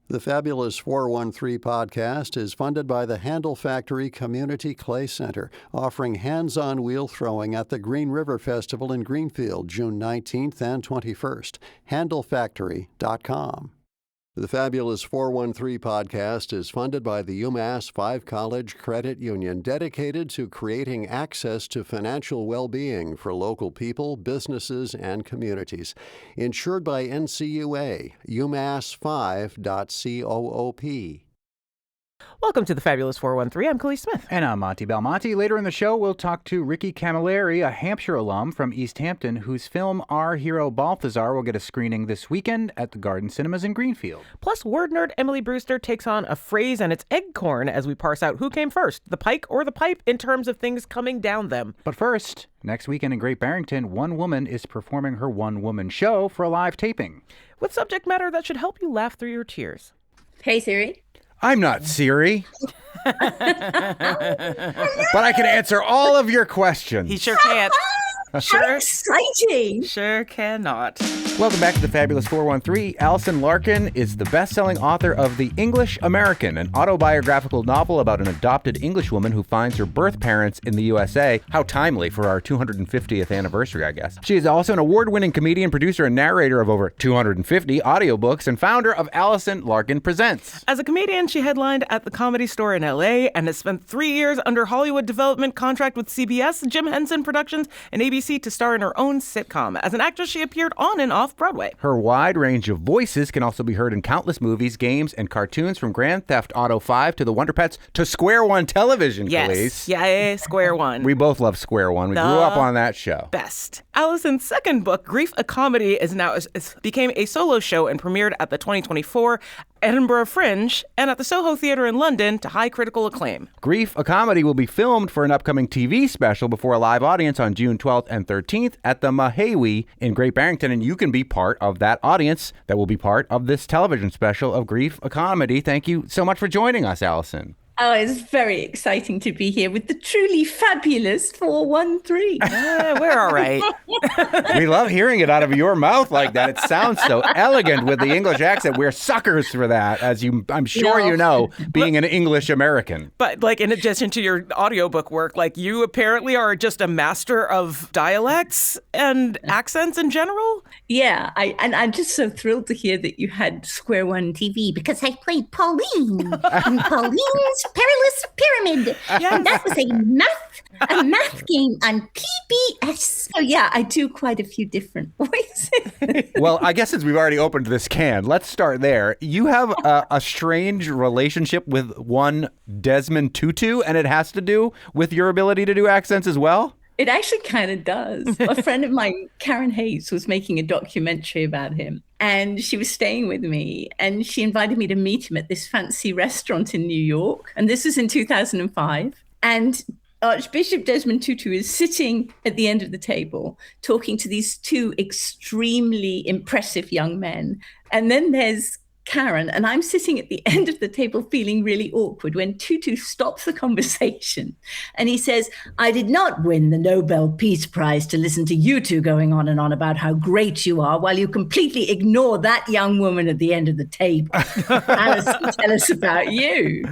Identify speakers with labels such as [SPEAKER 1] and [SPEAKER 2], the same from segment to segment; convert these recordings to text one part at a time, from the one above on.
[SPEAKER 1] The Fabulous 413 podcast is funded by the Handle Factory Community Clay Center, offering hands-on wheel throwing at the Green River Festival in Greenfield, June 19th and 21st. HandleFactory.com. The Fabulous 413 podcast is funded by the UMass 5 College Credit Union, dedicated to creating access to financial well-being for local people, businesses, and communities. Insured by NCUA, umass5.coop.
[SPEAKER 2] Welcome to the Fabulous 413. I'm Khalees Smith.
[SPEAKER 3] And I'm Monty Belmonte. Later in the show, we'll talk to Ricky Camilleri, a Hampshire alum from East Hampton, whose film Our Hero Balthazar will get a screening this weekend at the Garden Cinemas in Greenfield.
[SPEAKER 2] Plus, Word Nerd Emily Brewster takes on a phrase and its eggcorn as we parse out who came first, the pike or the pipe, in terms of things coming down them.
[SPEAKER 3] But first, next weekend in Great Barrington, one woman is performing her one-woman show for a live taping.
[SPEAKER 2] With subject matter that should help you laugh through your tears.
[SPEAKER 4] Hey, Siri.
[SPEAKER 3] I'm not Siri. But I can answer all of your questions.
[SPEAKER 2] He sure can't.
[SPEAKER 4] How exciting!
[SPEAKER 2] Sure cannot.
[SPEAKER 3] Welcome back to the Fabulous 413. Alison Larkin is the best-selling author of The English American, an autobiographical novel about an adopted Englishwoman who finds her birth parents in the USA. How timely for our 250th anniversary, I guess. She is also an award-winning comedian, producer, and narrator of over 250 audiobooks, and founder of Alison Larkin Presents.
[SPEAKER 2] As a comedian, she headlined at the Comedy Store in L.A. and has spent 3 years under Hollywood development contract with CBS, Jim Henson Productions, and ABC to star in her own sitcom. As an actress, she appeared on and off Broadway.
[SPEAKER 3] Her wide range of voices can also be heard in countless movies, games, and cartoons, from Grand Theft Auto 5 to The Wonder Pets to Square One television,
[SPEAKER 2] Yes, yeah, Square One.
[SPEAKER 3] We both love Square One. We grew up on that show.
[SPEAKER 2] Best. Alison's second book, Grief, a Comedy, became a solo show and premiered at the 2024 Edinburgh Fringe and at the Soho Theatre in London to high critical acclaim.
[SPEAKER 3] Grief, a Comedy will be filmed for an upcoming TV special before a live audience on June 12th and 13th at the Mahawi in Great Barrington, and you can be part of that audience that will be part of this television special of Grief, a Comedy. Thank you so much for joining us, Alison.
[SPEAKER 4] Oh, it's very exciting to be here with the truly fabulous 413.
[SPEAKER 2] We're all right.
[SPEAKER 3] We love hearing it out of your mouth like that. It sounds so elegant with the English accent. We're suckers for that, as I'm sure you know, being an English American.
[SPEAKER 2] But like, in addition to your audiobook work, like, you apparently are just a master of dialects and accents in general.
[SPEAKER 4] Yeah, I'm just so thrilled to hear that you had Square One TV, because I played Pauline in Pauline's Perilous Pyramid.
[SPEAKER 2] Yes.
[SPEAKER 4] That was a math game on PBS. So yeah, I do quite a few different voices.
[SPEAKER 3] Well, I guess since we've already opened this can, let's start there. You have a strange relationship with one Desmond Tutu, and it has to do with your ability to do accents as well?
[SPEAKER 4] It actually kind of does. A friend of mine, Karen Hayes, was making a documentary about him, and she was staying with me, and she invited me to meet him at this fancy restaurant in New York. And this was in 2005. And Archbishop Desmond Tutu is sitting at the end of the table talking to these two extremely impressive young men. And then there's Karen, and I'm sitting at the end of the table feeling really awkward when Tutu stops the conversation and he says, "I did not win the Nobel Peace Prize to listen to you two going on and on about how great you are while you completely ignore that young woman at the end of the table. Alison, tell us about you."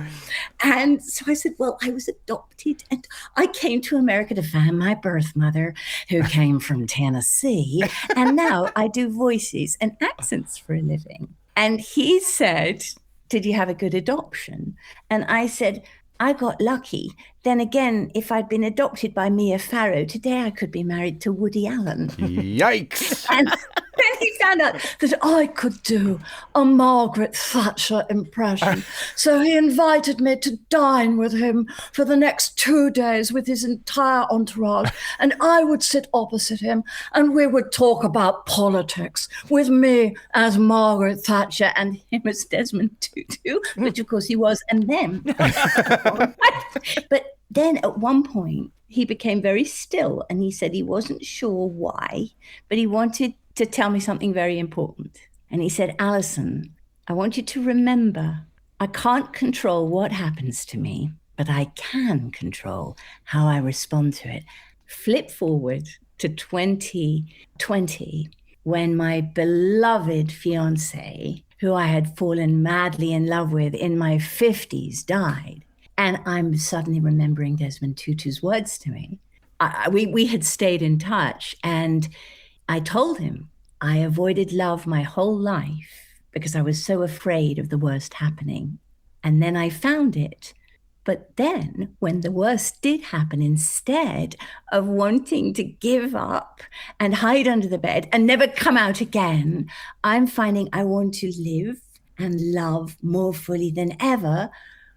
[SPEAKER 4] And so I said, "Well, I was adopted and I came to America to find my birth mother, who came from Tennessee. And now I do voices and accents for a living." And he said, "Did you have a good adoption?" And I said, "I got lucky. Then again, if I'd been adopted by Mia Farrow, today I could be married to Woody Allen."
[SPEAKER 3] Yikes.
[SPEAKER 4] And then he found out that I could do a Margaret Thatcher impression. So he invited me to dine with him for the next 2 days with his entire entourage. And I would sit opposite him and we would talk about politics, with me as Margaret Thatcher and him as Desmond Tutu, which of course he was, and them. But then at one point, he became very still and he said he wasn't sure why, but he wanted to tell me something very important. And he said, "Alison, I want you to remember, I can't control what happens to me, but I can control how I respond to it." Flip forward to 2020, when my beloved fiance, who I had fallen madly in love with in my 50s, died. And I'm suddenly remembering Desmond Tutu's words to me. We had stayed in touch, and I told him I avoided love my whole life because I was so afraid of the worst happening. And then I found it. But then when the worst did happen, instead of wanting to give up and hide under the bed and never come out again, I'm finding I want to live and love more fully than ever.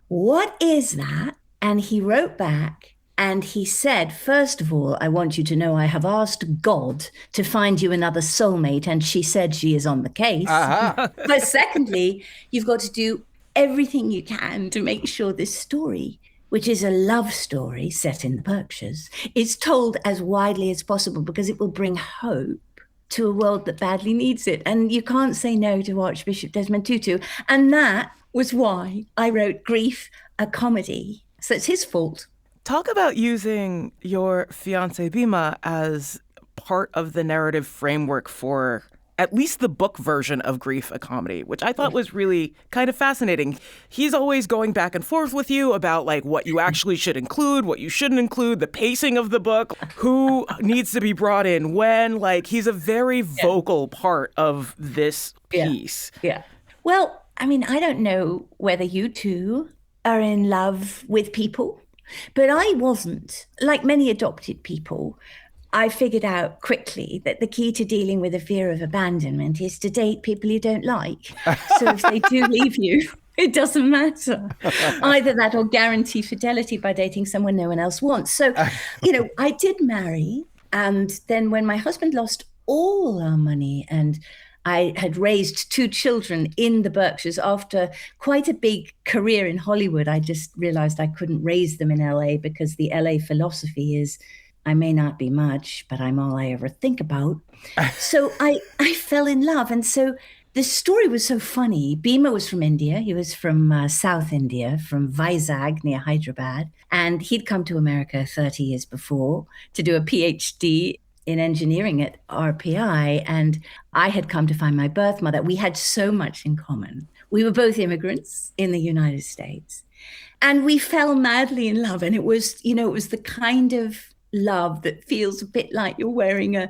[SPEAKER 4] What is that? And he wrote back and he said, first of all, I want you to know I have asked God to find you another soulmate, and she said she is on the case. Uh-huh. But secondly, you've got to do everything you can to make sure this story, which is a love story set in the Berkshires, is told as widely as possible because it will bring hope to a world that badly needs it. And you can't say no to Archbishop Desmond Tutu. And that was why I wrote Grief, a Comedy. So it's his fault.
[SPEAKER 2] Talk about using your fiancé Bhima as part of the narrative framework for at least the book version of Grief, a Comedy, which I thought was really kind of fascinating. He's always going back and forth with you about like what you actually should include, what you shouldn't include, the pacing of the book, who needs to be brought in when. Like, he's a very vocal part of this piece.
[SPEAKER 4] Yeah. Well, I mean, I don't know whether you two are in love with people, but I wasn't. Like many adopted people, I figured out quickly that the key to dealing with a fear of abandonment is to date people you don't like. So if they do leave you, it doesn't matter. Either that or guarantee fidelity by dating someone no one else wants. So, I did marry. And then when my husband lost all our money and I had raised 2 children in the Berkshires after quite a big career in Hollywood, I just realized I couldn't raise them in LA because the LA philosophy is, I may not be much, but I'm all I ever think about. So I fell in love. And so the story was so funny. Bhima was from India. He was from South India, from Vizag near Hyderabad. And he'd come to America 30 years before to do a PhD in engineering at RPI. And I had come to find my birth mother. We had so much in common. We were both immigrants in the United States. And we fell madly in love. And it was, it was the kind of love that feels a bit like you're wearing a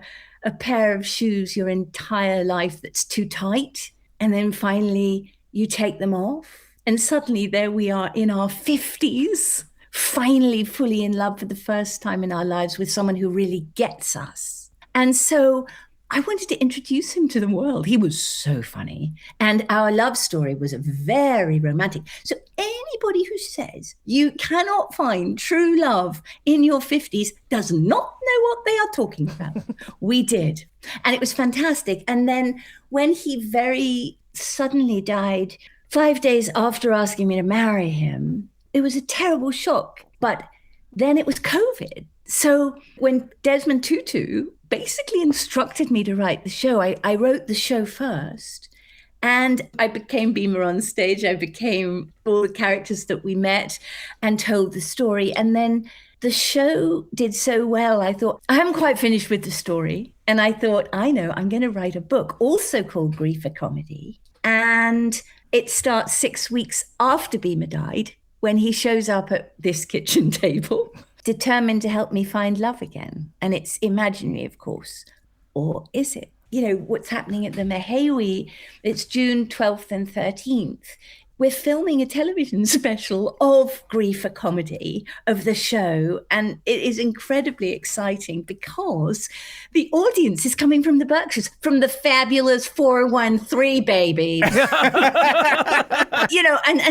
[SPEAKER 4] pair of shoes your entire life that's too tight. And then finally you take them off. And suddenly there we are in our 50s, finally fully in love for the first time in our lives with someone who really gets us. And so I wanted to introduce him to the world. He was so funny. And our love story was very romantic. So anybody who says you cannot find true love in your 50s does not know what they are talking about. We did. And it was fantastic. And then when he very suddenly died 5 days after asking me to marry him, it was a terrible shock. But then it was COVID. So when Desmond Tutu basically instructed me to write the show, I wrote the show first. And I became Bhima on stage. I became all the characters that we met and told the story. And then the show did so well, I thought, I haven't quite finished with the story. And I thought, I know, I'm going to write a book also called Grief, a Comedy. And it starts 6 weeks after Bhima died, when he shows up at this kitchen table, determined to help me find love again. And it's imaginary, of course. Or is it? What's happening at the Mehewi, it's June 12th and 13th. We're filming a television special of Grief, a Comedy, of the show. And it is incredibly exciting because the audience is coming from the Berkshires, from the fabulous 413 babies. And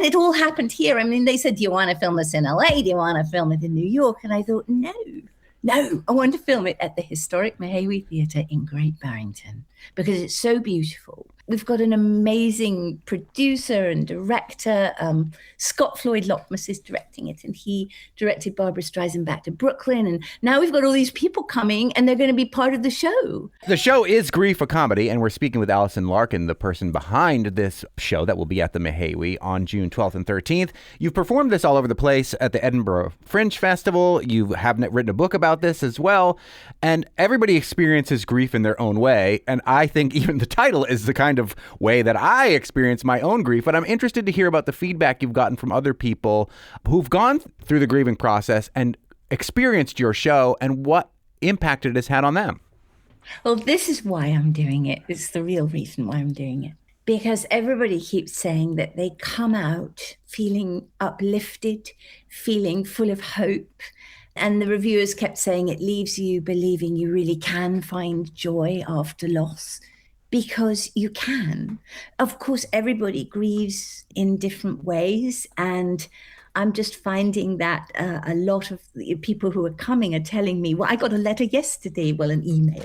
[SPEAKER 4] it all happened here. I mean, they said, do you want to film this in LA? Do you want to film it in New York? And I thought, no, I want to film it at the historic Mehewi Theatre in Great Barrington because it's so beautiful. We've got an amazing producer and director. Scott Floyd Lockmus is directing it, and he directed Barbra Streisand Back to Brooklyn. And now we've got all these people coming, and they're going to be part of the show.
[SPEAKER 3] The show is Grief, a Comedy, and we're speaking with Alison Larkin, the person behind this show that will be at the Mehewi on June 12th and 13th. You've performed this all over the place at the Edinburgh Fringe Festival. You have written a book about this as well. And everybody experiences grief in their own way. And I think even the title is the kind kind of way that I experience my own grief. But I'm interested to hear about the feedback you've gotten from other people who've gone through the grieving process and experienced your show and what impact it has had on them.
[SPEAKER 4] Well, this is why I'm doing it. It's the real reason why I'm doing it. Because everybody keeps saying that they come out feeling uplifted, feeling full of hope. And the reviewers kept saying it leaves you believing you really can find joy after loss, because you can. Of course, everybody grieves in different ways. And I'm just finding that a lot of the people who are coming are telling me, well, I got a letter yesterday, an email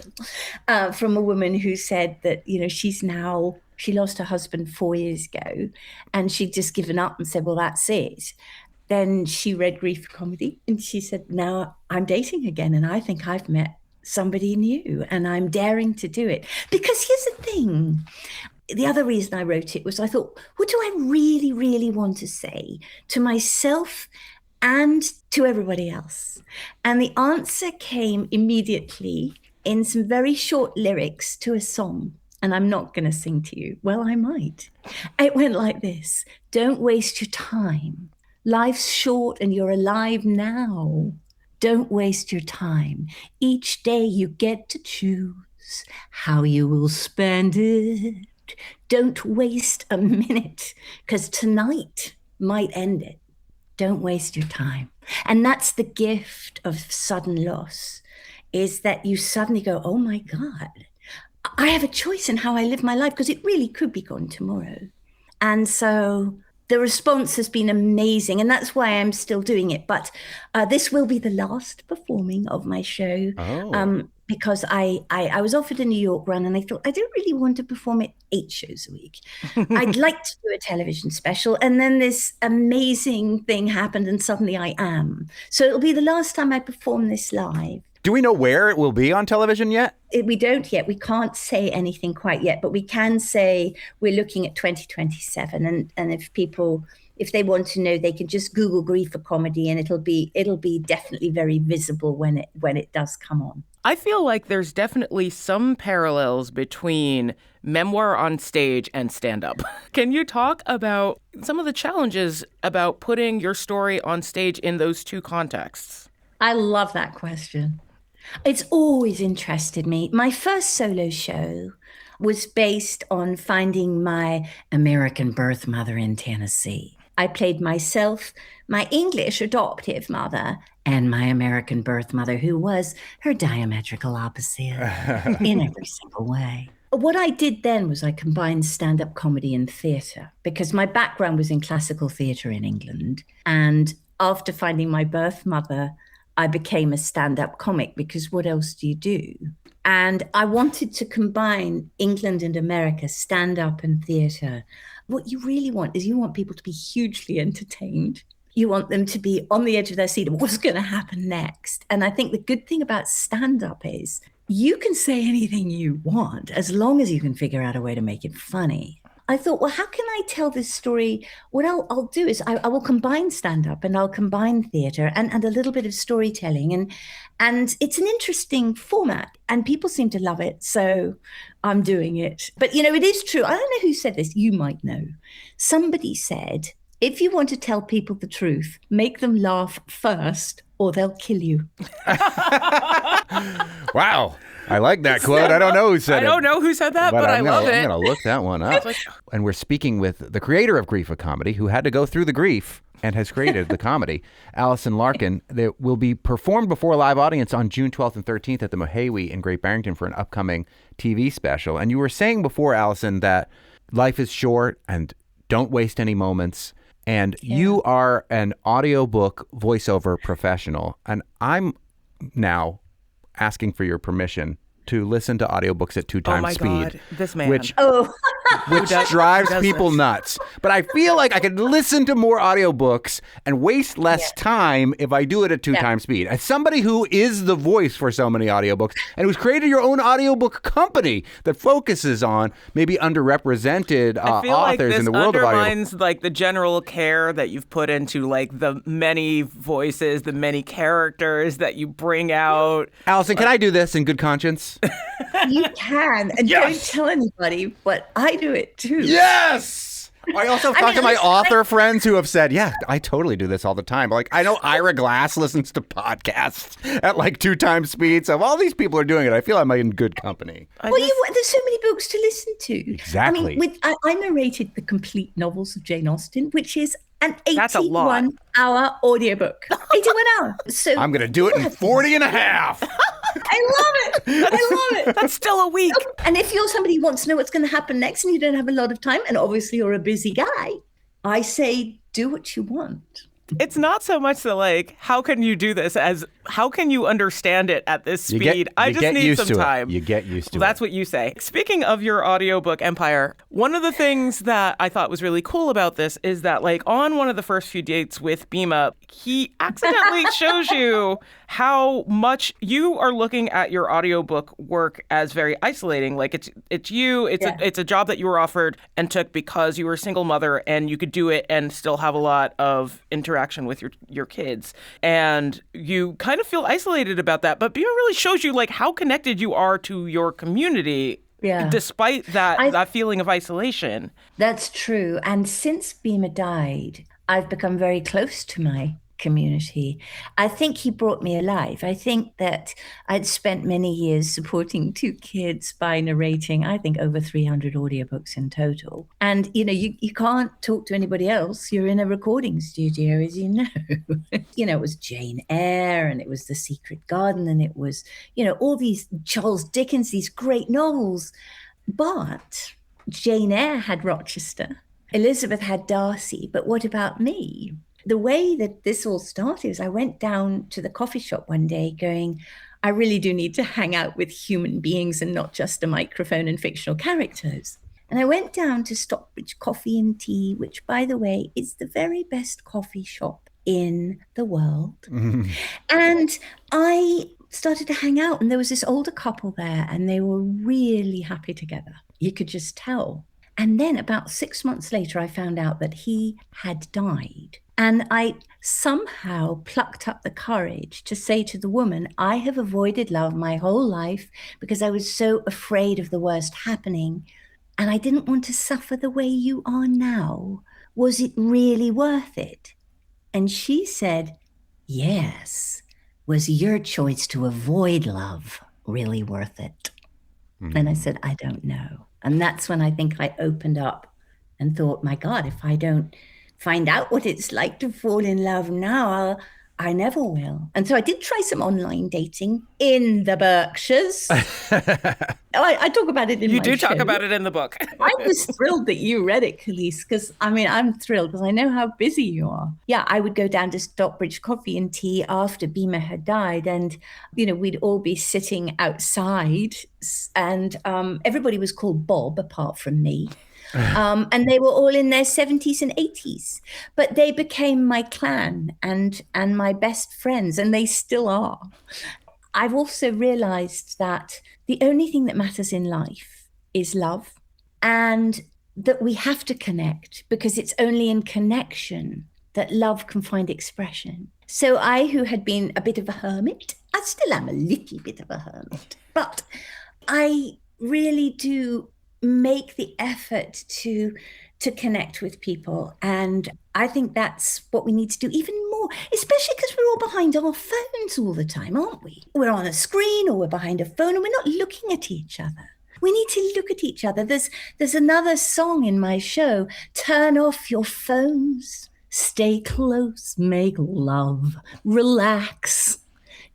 [SPEAKER 4] from a woman who said that, she lost her husband 4 years ago and she'd just given up and said, well, that's it. Then she read Grief Comedy and she said, now I'm dating again and I think I've met somebody new and I'm daring to do it. Because here's the thing. The other reason I wrote it was I thought, what do I really, really want to say to myself and to everybody else? And the answer came immediately in some very short lyrics to a song. And I'm not going to sing to you. Well, I might. It went like this. Don't waste your time. Life's short and you're alive now. Don't waste your time. Each day you get to choose how you will spend it. Don't waste a minute, because tonight might end it. Don't waste your time. And that's the gift of sudden loss, is that you suddenly go, oh my God, I have a choice in how I live my life, because it really could be gone tomorrow. And so the response has been amazing, and that's why I'm still doing it. But this will be the last performing of my show, because I was offered a New York run, and I thought, I don't really want to perform it 8 shows a week. I'd like to do a television special. And then this amazing thing happened, and suddenly I am. So it'll be the last time I perform this live.
[SPEAKER 3] Do we know where it will be on television yet?
[SPEAKER 4] We don't yet. We can't say anything quite yet, but we can say we're looking at 2027. And if they want to know, they can just Google Grief for Comedy, and it'll be definitely very visible when it does come on.
[SPEAKER 2] I feel like there's definitely some parallels between memoir on stage and stand-up. Can you talk about some of the challenges about putting your story on stage in those two contexts?
[SPEAKER 4] I love that question. It's always interested me. My first solo show was based on finding my American birth mother in Tennessee. I played myself, my English adoptive mother, and my American birth mother, who was her diametrical opposite in every single way. What I did then was I combined stand-up comedy and theatre, because my background was in classical theatre in England. And after finding my birth mother, I became a stand-up comic, because what else do you do? And I wanted to combine England and America, stand-up and theatre. What you really want is you want people to be hugely entertained. You want them to be on the edge of their seat of what's going to happen next. And I think the good thing about stand-up is you can say anything you want as long as you can figure out a way to make it funny. I thought, well, how can I tell this story? What I'll do is I will combine stand-up and I'll combine theatre and a little bit of storytelling. And it's an interesting format and people seem to love it. So I'm doing it. But, it is true. I don't know who said this. You might know. Somebody said, if you want to tell people the truth, make them laugh first or they'll kill you.
[SPEAKER 3] Wow. I like that quote. I don't know who said it.
[SPEAKER 2] I don't know who said that, but I love it.
[SPEAKER 3] I'm going to look that one up. And we're speaking with the creator of Grief, a Comedy, who had to go through the grief and has created the comedy, Alison Larkin, that will be performed before a live audience on June 12th and 13th at the Mohawee in Great Barrington for an upcoming TV special. And you were saying before, Alison, that life is short and don't waste any moments. And you are an audiobook voiceover professional. And I'm now asking for your permission to listen to audiobooks at 2 times speed. Oh my God,
[SPEAKER 2] this man.
[SPEAKER 3] Which drives people nuts. But I feel like I could listen to more audiobooks and waste less time if I do it at 2 times speed. As somebody who is the voice for so many audiobooks and who's created your own audiobook company that focuses on maybe underrepresented authors in the world of audio.
[SPEAKER 2] I feel like this undermines the general care that you've put into the many voices, the many characters that you bring out.
[SPEAKER 3] Alison, can I do this in good conscience?
[SPEAKER 4] You can. And don't tell anybody, but I do it too.
[SPEAKER 3] Yes! I also talked to my author friends who have said, yeah, I totally do this all the time. Like, I know Ira Glass listens to podcasts at like 2 times speed. So if all these people are doing it, I feel I'm in good company.
[SPEAKER 4] There's so many books to listen to.
[SPEAKER 3] Exactly.
[SPEAKER 4] I mean, I narrated the complete novels of Jane Austen, which is an
[SPEAKER 2] That's a lot.
[SPEAKER 4] 81-hour audiobook. 81 hours. So
[SPEAKER 3] I'm going to do it in 40 and a half.
[SPEAKER 4] I love it.
[SPEAKER 2] That's still a week.
[SPEAKER 4] And if you're somebody who wants to know what's going to happen next and you don't have a lot of time, and obviously you're a busy guy, I say do what you want.
[SPEAKER 2] It's not so much the like, how can you do this as how can you understand it at this speed? I just need some time.
[SPEAKER 3] You get used to it.
[SPEAKER 2] That's what you say. Speaking of your audiobook empire, one of the things that I thought was really cool about this is that like on one of the first few dates with Bima, he accidentally shows you how much you are looking at your audiobook work as very isolating. Like it's you, it's a job that you were offered and took because you were a single mother and you could do it and still have a lot of interaction with your kids. And you kind of feel isolated about that. But Bima really shows you like how connected you are to your community despite that feeling of isolation.
[SPEAKER 4] That's true. And since Bima died, I've become very close to my community. I think he brought me alive. I think that I'd spent many years supporting 2 kids by narrating, I think, over 300 audiobooks in total. And, you can't talk to anybody else. You're in a recording studio, as you know. It was Jane Eyre, and it was The Secret Garden, and it was, all these Charles Dickens, these great novels. But Jane Eyre had Rochester. Elizabeth had Darcy. But what about me? The way that this all started is I went down to the coffee shop one day going, I really do need to hang out with human beings and not just a microphone and fictional characters. And I went down to Stockbridge Coffee and Tea, which, by the way, is the very best coffee shop in the world. Mm-hmm. And I started to hang out, and there was this older couple there, and they were really happy together. You could just tell. And then about 6 months later, I found out that he had died. And I somehow plucked up the courage to say to the woman, I have avoided love my whole life because I was so afraid of the worst happening. And I didn't want to suffer the way you are now. Was it really worth it? And she said, yes. Was your choice to avoid love really worth it? Mm-hmm. And I said, I don't know. And that's when I think I opened up and thought, my God, if I don't find out what it's like to fall in love now, I never will. And so I did try some online dating in the Berkshires. I talk about it in my show.
[SPEAKER 2] You do talk about it in the book.
[SPEAKER 4] I was thrilled that you read it, Khalees, because I'm thrilled because I know how busy you are. Yeah, I would go down to Stockbridge Coffee and Tea after Bima had died, and we'd all be sitting outside, and everybody was called Bob apart from me. And they were all in their 70s and 80s, but they became my clan and my best friends, and they still are. I've also realized that the only thing that matters in life is love, and that we have to connect because it's only in connection that love can find expression. So I, who had been a bit of a hermit, I still am a little bit of a hermit, but I really do make the effort to connect with people. And I think that's what we need to do even more, especially because we're all behind our phones all the time, aren't we? We're on a screen or we're behind a phone and we're not looking at each other. We need to look at each other. There's another song in my show, turn off your phones, stay close, make love, relax,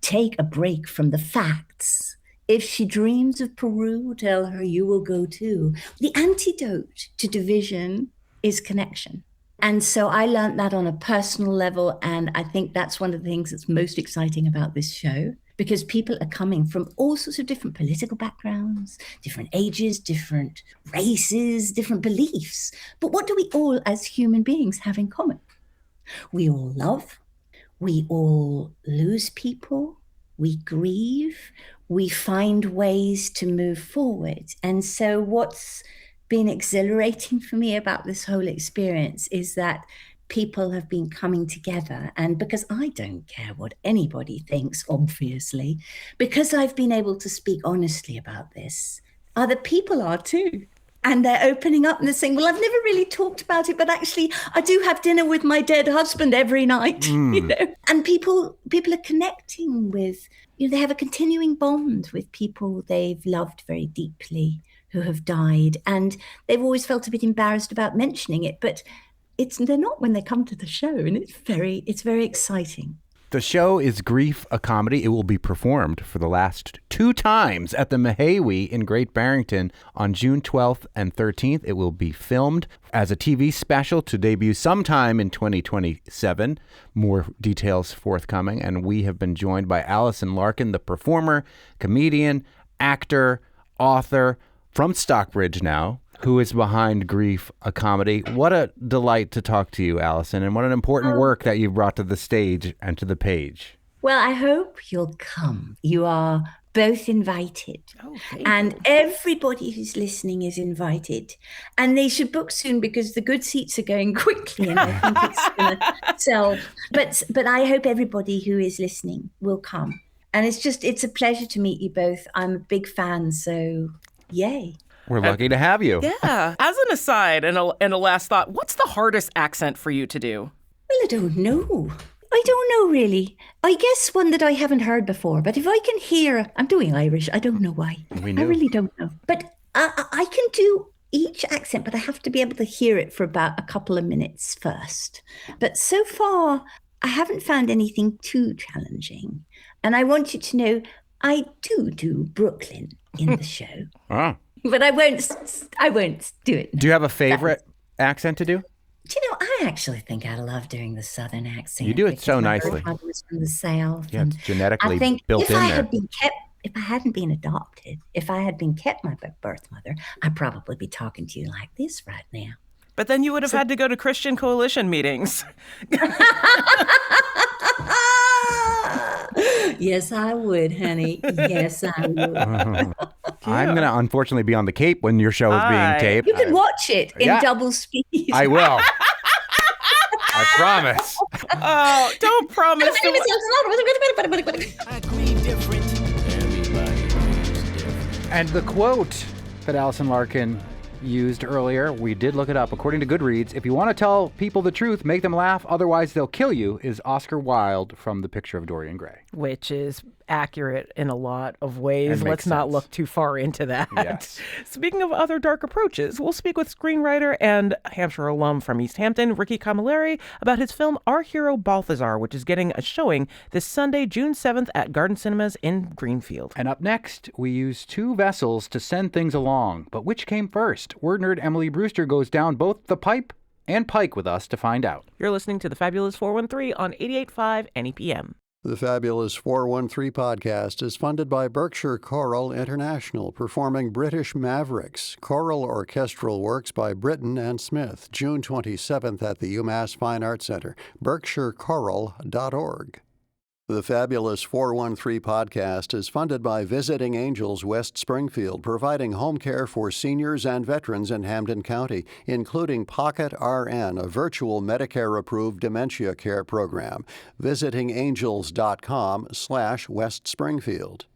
[SPEAKER 4] take a break from the facts. If she dreams of Peru, tell her you will go too. The antidote to division is connection. And so I learned that on a personal level. And I think that's one of the things that's most exciting about this show, because people are coming from all sorts of different political backgrounds, different ages, different races, different beliefs. But what do we all as human beings have in common? We all love, we all lose people, we grieve, we find ways to move forward. And so what's been exhilarating for me about this whole experience is that people have been coming together. And because I don't care what anybody thinks, obviously, because I've been able to speak honestly about this, other people are too. And they're opening up and they're saying, well, I've never really talked about it, but actually I do have dinner with my dead husband every night, you know. And people are connecting with, you know, they have a continuing bond with people they've loved very deeply who have died. And they've always felt a bit embarrassed about mentioning it, but they're not when they come to the show. And it's very exciting.
[SPEAKER 3] The show is Grief, a Comedy. It will be performed for the last 2 times at the Mahawi in Great Barrington on June 12th and 13th. It will be filmed as a TV special to debut sometime in 2027. More details forthcoming. And we have been joined by Alison Larkin, the performer, comedian, actor, author from Stockbridge now, who is behind Grief, a Comedy. What a delight to talk to you, Alison, and what an important work that you've brought to the stage and to the page.
[SPEAKER 4] Well, I hope you'll come. You are both invited. And everybody who's listening is invited. And they should book soon because the good seats are going quickly and I think it's going to sell. But I hope everybody who is listening will come. And it's a pleasure to meet you both. I'm a big fan, so yay.
[SPEAKER 3] We're lucky to have you.
[SPEAKER 2] Yeah. As an aside and a last thought, what's the hardest accent for you to do?
[SPEAKER 4] Well, I don't know. I don't know, really. I guess one that I haven't heard before. But if I can hear, I'm doing Irish. I don't know why. I really don't know. But I can do each accent, but I have to be able to hear it for about a couple of minutes first. But so far, I haven't found anything too challenging. And I want you to know, I do Brooklyn in the show.
[SPEAKER 3] Oh.
[SPEAKER 4] But I won't do it.
[SPEAKER 3] Do you have a favorite accent to do?
[SPEAKER 4] Do you know, I actually think I love doing the Southern accent.
[SPEAKER 3] You do it so nicely.
[SPEAKER 4] My grandfather was from the South.
[SPEAKER 3] Yeah, it's genetically
[SPEAKER 4] I think
[SPEAKER 3] built in there.
[SPEAKER 4] If I hadn't been adopted, if I had been kept my birth mother, I'd probably be talking to you like this right now.
[SPEAKER 2] But then you would have had to go to Christian Coalition meetings.
[SPEAKER 4] Yes, I would, honey. Yes, I would.
[SPEAKER 3] I'm going to unfortunately be on the Cape when your show is being taped.
[SPEAKER 4] You can watch it in double speed.
[SPEAKER 3] I will. I promise.
[SPEAKER 2] Oh, don't promise.
[SPEAKER 3] And the quote that Alison Larkin used earlier, we did look it up. According to Goodreads, if you want to tell people the truth, make them laugh, otherwise they'll kill you, is Oscar Wilde from The Picture of Dorian Gray.
[SPEAKER 2] Which is accurate in a lot of ways. Let's not look too far into that.
[SPEAKER 3] Yes.
[SPEAKER 2] Speaking of other dark approaches, we'll speak with screenwriter and Hampshire alum from East Hampton, Ricky Camilleri, about his film Our Hero Balthazar, which is getting a showing this Sunday, June 7th at Garden Cinemas in Greenfield.
[SPEAKER 3] And up next, we use 2 vessels to send things along. But which came first? Word Nerd Emily Brewster goes down both the pipe and pike with us to find out.
[SPEAKER 2] You're listening to The Fabulous 413 on 88.5 NEPM.
[SPEAKER 1] The Fabulous 413 podcast is funded by Berkshire Choral International, performing British Mavericks, choral orchestral works by Britton and Smith, June 27th at the UMass Fine Arts Center, berkshirechoral.org. The Fabulous 413 podcast is funded by Visiting Angels West Springfield, providing home care for seniors and veterans in Hampden County, including Pocket RN, a virtual Medicare-approved dementia care program. visitingangels.com/West Springfield.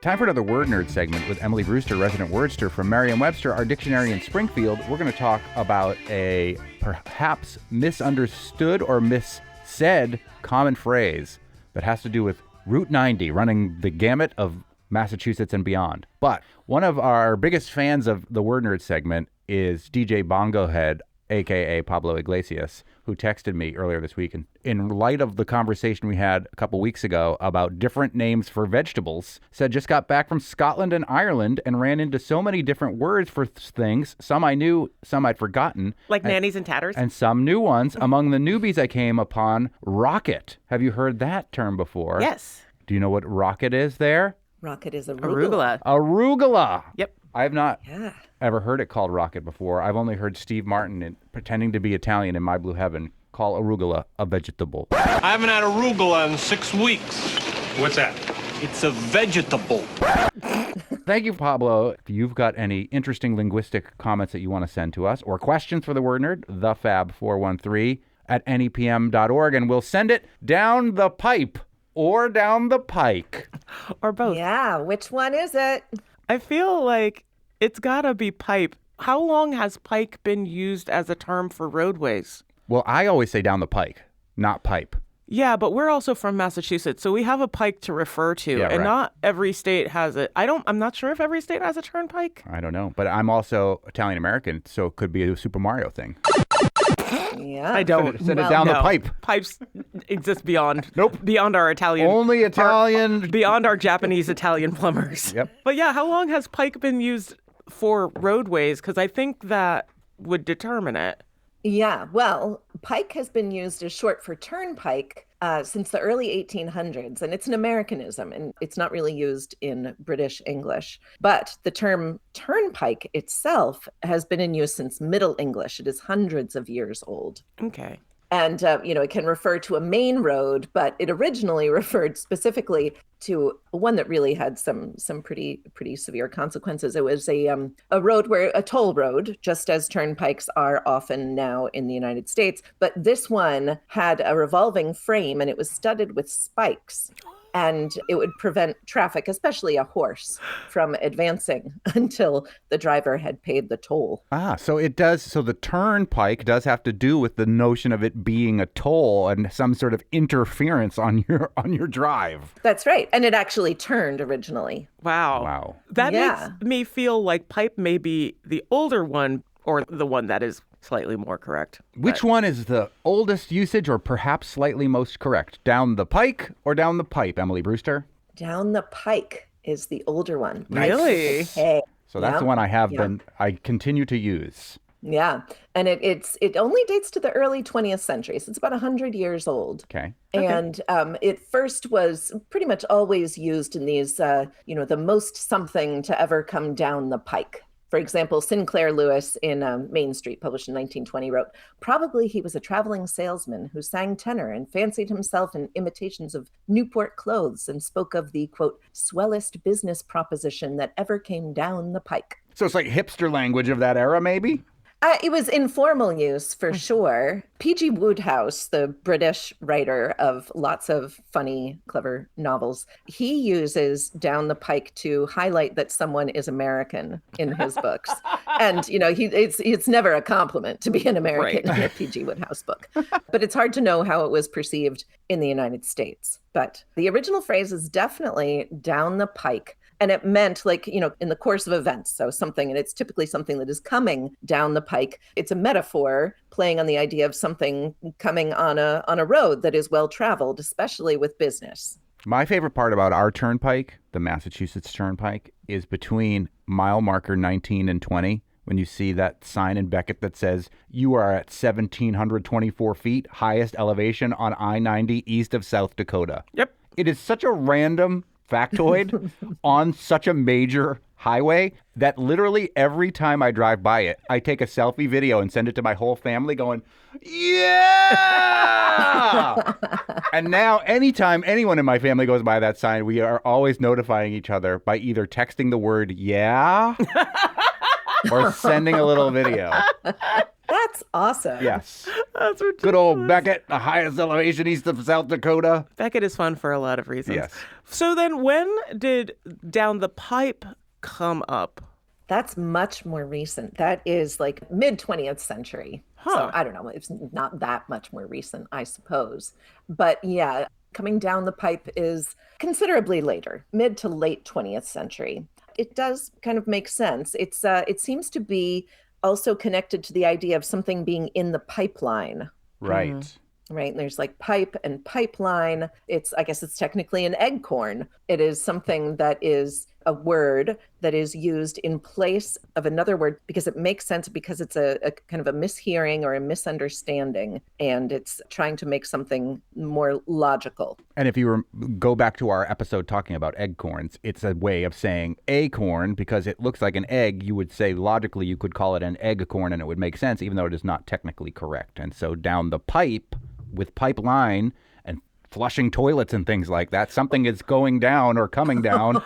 [SPEAKER 3] Time for another Word Nerd segment with Emily Brewster, resident wordster from Merriam-Webster, our dictionary in Springfield. We're going to talk about a perhaps misunderstood or missaid common phrase that has to do with Route 90, running the gamut of Massachusetts and beyond. But one of our biggest fans of the Word Nerd segment is DJ Bongo Head, a.k.a. Pablo Iglesias, who texted me earlier this week. And in light of the conversation we had a couple weeks ago about different names for vegetables, said just got back from Scotland and Ireland and ran into so many different words for things. Some I knew, some I'd forgotten.
[SPEAKER 2] Like nannies and tatters?
[SPEAKER 3] And some new ones. Among the newbies I came upon, rocket. Have you heard that term before?
[SPEAKER 2] Yes.
[SPEAKER 3] Do you know what rocket is there?
[SPEAKER 5] Rocket is arugula.
[SPEAKER 3] Arugula.
[SPEAKER 2] Yep.
[SPEAKER 3] I have not ever heard it called rocket before. I've only heard Steve Martin, pretending to be Italian in My Blue Heaven, call arugula a vegetable.
[SPEAKER 6] I haven't had arugula in 6 weeks.
[SPEAKER 7] What's that?
[SPEAKER 6] It's a vegetable.
[SPEAKER 3] Thank you, Pablo. If you've got any interesting linguistic comments that you want to send to us or questions for the Word Nerd, thefab413@nepm.org, and we'll send it down the pipe or down the pike.
[SPEAKER 2] Or both.
[SPEAKER 5] Yeah, which one is it?
[SPEAKER 2] I feel like It's gotta be pipe. How long has pike been used as a term for roadways?
[SPEAKER 3] Well, I always say down the pike, not pipe.
[SPEAKER 2] Yeah, but we're also from Massachusetts, so we have a pike to refer to,
[SPEAKER 3] Yeah,
[SPEAKER 2] and
[SPEAKER 3] right.
[SPEAKER 2] not every state has it. I'm not sure if every state has a turnpike.
[SPEAKER 3] I don't know. But I'm also Italian American, so it could be a Super Mario thing.
[SPEAKER 4] Yeah.
[SPEAKER 2] I don't.
[SPEAKER 3] Send it down the
[SPEAKER 2] No.
[SPEAKER 3] pipe.
[SPEAKER 2] Pipes exist beyond.
[SPEAKER 3] Nope.
[SPEAKER 2] Beyond our Italian.
[SPEAKER 3] Only Italian.
[SPEAKER 2] Beyond our Japanese Italian plumbers.
[SPEAKER 3] Yep.
[SPEAKER 2] But yeah, how long has pike been used for roadways? Because I think that would determine it.
[SPEAKER 5] Yeah, well, pike has been used as short for turnpike since the early 1800s, and it's an Americanism, and it's not really used in British English. But the term turnpike itself has been in use since Middle English. It is hundreds of years old.
[SPEAKER 2] Okay.
[SPEAKER 5] And, it can refer to a main road, but it originally referred specifically to one that really had some pretty severe consequences. It was a road a toll road, just as turnpikes are often now in the United States. But this one had a revolving frame and it was studded with spikes. And it would prevent traffic, especially a horse, from advancing until the driver had paid the toll.
[SPEAKER 3] So it does. So the turnpike does have to do with the notion of it being a toll and some sort of interference on your drive.
[SPEAKER 5] That's right. And it actually turned originally.
[SPEAKER 2] Wow. That makes me feel like pipe may be the older one or the one that is slightly more correct.
[SPEAKER 3] Which one is the oldest usage or perhaps slightly most correct? Down the pike or down the pipe, Emily Brewster?
[SPEAKER 5] Down the pike is the older one.
[SPEAKER 2] Really?
[SPEAKER 5] Okay.
[SPEAKER 3] So that's the one I continue to use.
[SPEAKER 5] Yeah. And it only dates to the early 20th century. So it's about 100 years old.
[SPEAKER 3] Okay.
[SPEAKER 5] And it first was pretty much always used in these, the most something to ever come down the pike. For example, Sinclair Lewis in Main Street, published in 1920, wrote, "Probably he was a traveling salesman who sang tenor and fancied himself in imitations of Newport clothes and spoke of the, quote, swellest business proposition that ever came down the pike."
[SPEAKER 3] So it's like hipster language of that era, maybe?
[SPEAKER 5] It was informal use for sure. P.G. Wodehouse, the British writer of lots of funny, clever novels, he uses down the pike to highlight that someone is American in his books. And, it's never a compliment to be an American in a P.G. Wodehouse book. But it's hard to know how it was perceived in the United States. But the original phrase is definitely down the pike. And it meant in the course of events. So something, and it's typically something that is coming down the pike. It's a metaphor playing on the idea of something coming on a road that is well traveled, especially with business.
[SPEAKER 3] My favorite part about our turnpike, the Massachusetts Turnpike, is between mile marker 19 and 20. When you see that sign in Beckett that says, "You are at 1,724 feet, highest elevation on I-90 east of South Dakota."
[SPEAKER 2] Yep.
[SPEAKER 3] It is such a random factoid on such a major highway that literally every time I drive by it, I take a selfie video and send it to my whole family going, yeah! And now anytime anyone in my family goes by that sign, we are always notifying each other by either texting the word yeah or sending a little video.
[SPEAKER 5] That's awesome.
[SPEAKER 3] Yes.
[SPEAKER 2] That's ridiculous.
[SPEAKER 3] Good old Beckett, the highest elevation east of South Dakota.
[SPEAKER 2] Beckett is fun for a lot of reasons.
[SPEAKER 3] Yes.
[SPEAKER 2] So then when did down the pipe come up?
[SPEAKER 5] That's much more recent. That is like mid 20th century. So I don't know. It's not that much more recent, I suppose. But yeah, coming down the pipe is considerably later, mid to late 20th century. It does kind of make sense. It seems to be also connected to the idea of something being in the pipeline.
[SPEAKER 3] Right.
[SPEAKER 5] Right. And there's like pipe and pipeline. I guess it's technically an eggcorn. It is something that is a word that is used in place of another word because it makes sense, because it's a kind of a mishearing or a misunderstanding, and it's trying to make something more logical.
[SPEAKER 3] And if you go back to our episode talking about eggcorns, it's a way of saying acorn because it looks like an egg. You would say logically you could call it an eggcorn and it would make sense, even though it is not technically correct. And so down the pipe with pipeline and flushing toilets and things like that, something is going down or coming down.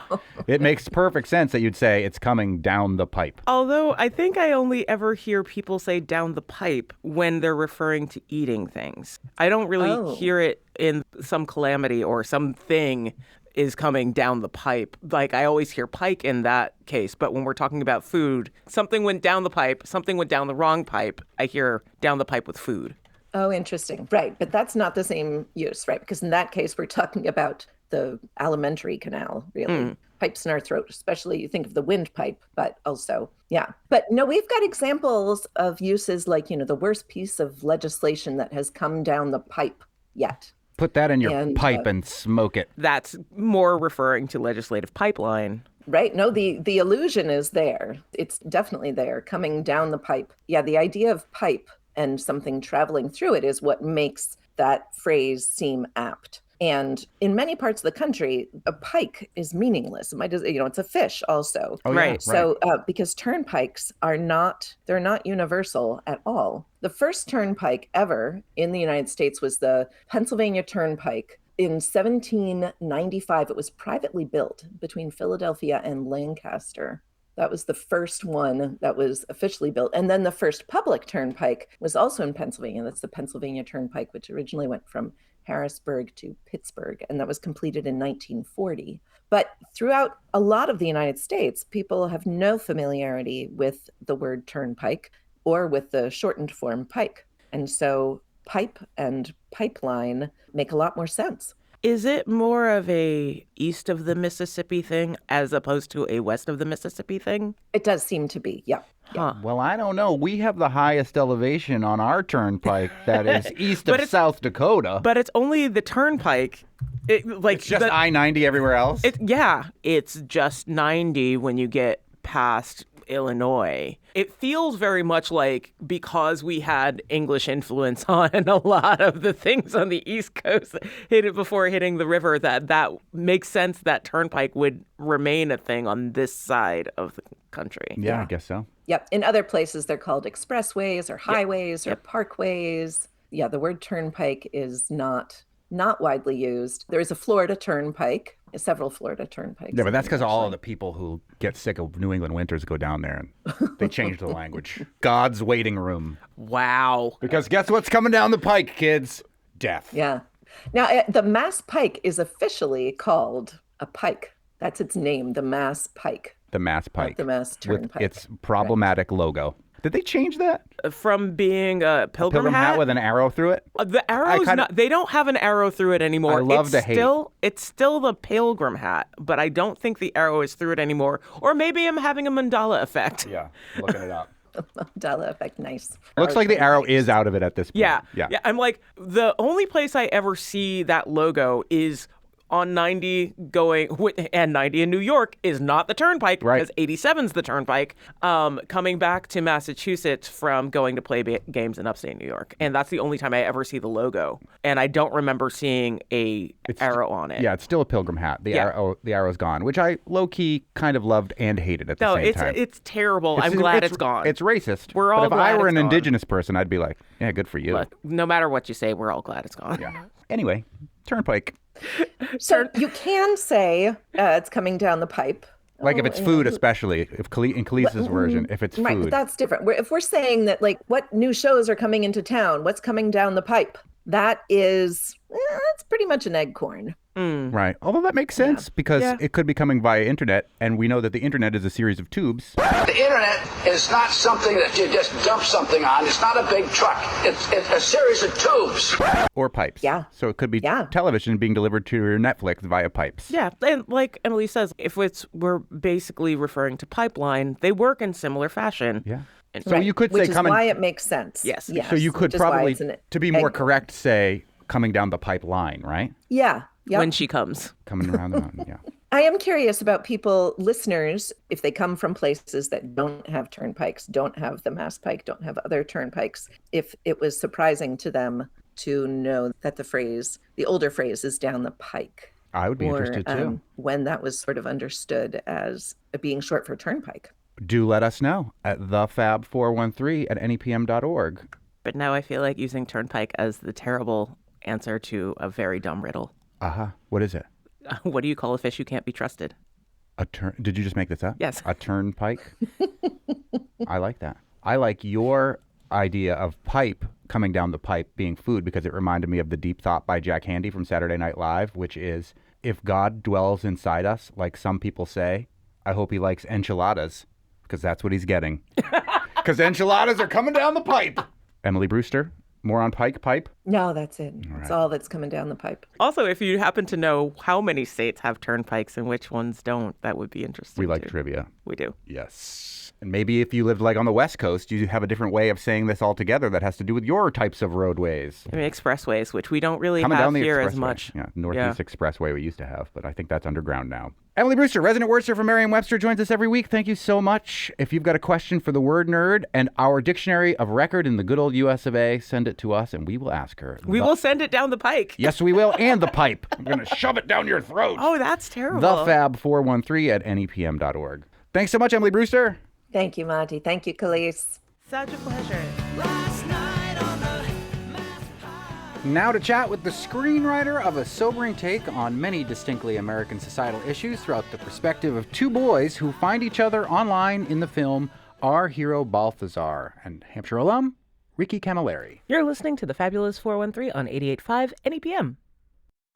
[SPEAKER 3] It makes perfect sense that you'd say it's coming down the pipe.
[SPEAKER 2] Although I think I only ever hear people say down the pipe when they're referring to eating things. I don't really hear it in some calamity or something is coming down the pipe. Like, I always hear pike in that case, but when we're talking about food, something went down the pipe, something went down the wrong pipe. I hear down the pipe with food.
[SPEAKER 5] Oh, interesting. Right. But that's not the same use, right? Because in that case, we're talking about the alimentary canal, really. Pipes in our throat, especially you think of the windpipe, but also, yeah. But no, we've got examples of uses like, the worst piece of legislation that has come down the pipe yet.
[SPEAKER 3] Put that in your pipe and smoke it.
[SPEAKER 2] That's more referring to legislative pipeline.
[SPEAKER 5] Right. No, the illusion is there. It's definitely there, coming down the pipe. Yeah, the idea of pipe and something traveling through it is what makes that phrase seem apt. And in many parts of the country, a pike is meaningless. It's a fish also.
[SPEAKER 3] Oh,
[SPEAKER 2] Right.
[SPEAKER 5] So because turnpikes they're not universal at all. The first turnpike ever in the United States was the Pennsylvania Turnpike. In 1795, it was privately built between Philadelphia and Lancaster. That was the first one that was officially built. And then the first public turnpike was also in Pennsylvania. That's the Pennsylvania Turnpike, which originally went from Harrisburg to Pittsburgh, and that was completed in 1940. But throughout a lot of the United States, people have no familiarity with the word turnpike or with the shortened form pike. And so pipe and pipeline make a lot more sense.
[SPEAKER 2] Is it more of a east of the Mississippi thing as opposed to a west of the Mississippi thing?
[SPEAKER 5] It does seem to be, yeah.
[SPEAKER 2] Huh.
[SPEAKER 3] Well, I don't know. We have the highest elevation on our turnpike that is east of South Dakota.
[SPEAKER 2] But it's only the turnpike.
[SPEAKER 3] It's just I-90 everywhere else?
[SPEAKER 2] It's just 90 when you get past Illinois. It feels very much like, because we had English influence on a lot of the things on the East Coast before hitting the river, that makes sense that turnpike would remain a thing on this side of the country.
[SPEAKER 3] Yeah, I guess so.
[SPEAKER 5] Yep. In other places, they're called expressways or highways or parkways. Yeah, the word turnpike is not widely used. There is a Florida turnpike, several Florida turnpikes.
[SPEAKER 3] Yeah, but that's because all of the people who get sick of New England winters go down there and they change the language. God's waiting room.
[SPEAKER 2] Wow.
[SPEAKER 3] Because guess what's coming down the pike, kids? Death.
[SPEAKER 5] Yeah. Now, the Mass Pike is officially called a pike. That's its name, the Mass Pike.
[SPEAKER 3] The Mass Pike.
[SPEAKER 5] Not the Mass Turnpike.
[SPEAKER 3] With its problematic logo. Did they change that?
[SPEAKER 2] From being a pilgrim hat
[SPEAKER 3] with an arrow through it?
[SPEAKER 2] The arrow's they don't have an arrow through it anymore.
[SPEAKER 3] I love the hate.
[SPEAKER 2] It's still the pilgrim hat, but I don't think the arrow is through it anymore. Or maybe I'm having a mandala effect.
[SPEAKER 3] Yeah, looking it up.
[SPEAKER 5] Mandala effect, nice.
[SPEAKER 3] Looks like the arrow is out of it at this point.
[SPEAKER 2] Yeah. I'm like, the only place I ever see that logo is on 90 and 90 in New York is not the turnpike, because 87's the turnpike, coming back to Massachusetts from going to play games in upstate New York. And that's the only time I ever see the logo. And I don't remember seeing a arrow on it.
[SPEAKER 3] Yeah, it's still a pilgrim hat. The arrow's gone, which I low-key kind of loved and hated at the same time.
[SPEAKER 2] No, it's terrible. I'm glad it's gone.
[SPEAKER 3] It's racist.
[SPEAKER 2] We're all
[SPEAKER 3] but if
[SPEAKER 2] glad
[SPEAKER 3] I were
[SPEAKER 2] it's
[SPEAKER 3] an
[SPEAKER 2] gone.
[SPEAKER 3] indigenous person, I'd be like, yeah, good for you.
[SPEAKER 2] But no matter what you say, we're all glad it's gone.
[SPEAKER 3] Yeah. Anyway, turnpike.
[SPEAKER 5] So you can say it's coming down the pipe.
[SPEAKER 3] Like if it's food, especially in Khalees's version, if it's food.
[SPEAKER 5] Right, but that's different. If we're saying that, like, what new shows are coming into town, what's coming down the pipe, that's pretty much an eggcorn.
[SPEAKER 3] Right. Although that makes sense because it could be coming via internet, and we know that the internet is a series of tubes.
[SPEAKER 7] The internet is not something that you just dump something on. It's not a big truck. It's a series of tubes.
[SPEAKER 3] Or pipes.
[SPEAKER 5] Yeah.
[SPEAKER 3] So it could be television being delivered to your Netflix via pipes.
[SPEAKER 2] Yeah, and like Emily says, if we're basically referring to pipeline, they work in similar fashion.
[SPEAKER 3] Yeah. So you could say
[SPEAKER 5] which is why it makes sense.
[SPEAKER 2] Yes.
[SPEAKER 3] So you could probably, to be more correct, say coming down the pipeline, right?
[SPEAKER 5] Yeah. Yep.
[SPEAKER 2] When she comes.
[SPEAKER 3] Coming around the mountain, yeah.
[SPEAKER 5] I am curious about listeners, if they come from places that don't have turnpikes, don't have the Mass Pike, don't have other turnpikes, if it was surprising to them to know that the older phrase is down the pike.
[SPEAKER 3] I would be interested too.
[SPEAKER 5] When that was sort of understood as being short for turnpike.
[SPEAKER 3] Do let us know at thefab413@nepm.org.
[SPEAKER 2] But now I feel like using turnpike as the terrible answer to a very dumb riddle.
[SPEAKER 3] What is it?
[SPEAKER 2] What do you call a fish who can't be trusted?
[SPEAKER 3] Did you just make this up?
[SPEAKER 2] Yes.
[SPEAKER 3] A turnpike? I like that. I like your idea of pipe coming down the pipe being food because it reminded me of the deep thought by Jack Handy from Saturday Night Live, which is if God dwells inside us, like some people say, I hope he likes enchiladas, because that's what he's getting. Because enchiladas are coming down the pipe. Emily Brewster, more on pipe?
[SPEAKER 5] No, that's it. That's all that's coming down the pipe.
[SPEAKER 2] Also, if you happen to know how many states have turnpikes and which ones don't, that would be interesting.
[SPEAKER 3] We like
[SPEAKER 2] too.
[SPEAKER 3] trivia.
[SPEAKER 2] We do.
[SPEAKER 3] Yes. And maybe if you lived like on the West Coast, you have a different way of saying this altogether that has to do with your types of roadways.
[SPEAKER 2] I mean, expressways, which we don't really
[SPEAKER 3] Coming
[SPEAKER 2] have
[SPEAKER 3] down the
[SPEAKER 2] here
[SPEAKER 3] expressway.
[SPEAKER 2] as much.
[SPEAKER 3] Yeah, Northeast Expressway we used to have, but I think that's underground now. Emily Brewster, resident wordster from Merriam-Webster, joins us every week. Thank you so much. If you've got a question for the Word Nerd and our dictionary of record in the good old US of A, send it to us and we will ask her.
[SPEAKER 2] We will send it down the pike.
[SPEAKER 3] Yes, we will. And the pipe. I'm going to shove it down your throat.
[SPEAKER 2] Oh, that's terrible.
[SPEAKER 3] TheFab413 at nepm.org. Thanks so much, Emily Brewster.
[SPEAKER 5] Thank you, Monty. Thank you, Khalees.
[SPEAKER 2] Such a pleasure.
[SPEAKER 3] Now to chat with the screenwriter of a sobering take on many distinctly American societal issues throughout the perspective of two boys who find each other online in the film Our Hero Balthazar, and Hampshire alum, Ricky Camilleri.
[SPEAKER 2] You're listening to The Fabulous 413 on 88.5 NEPM.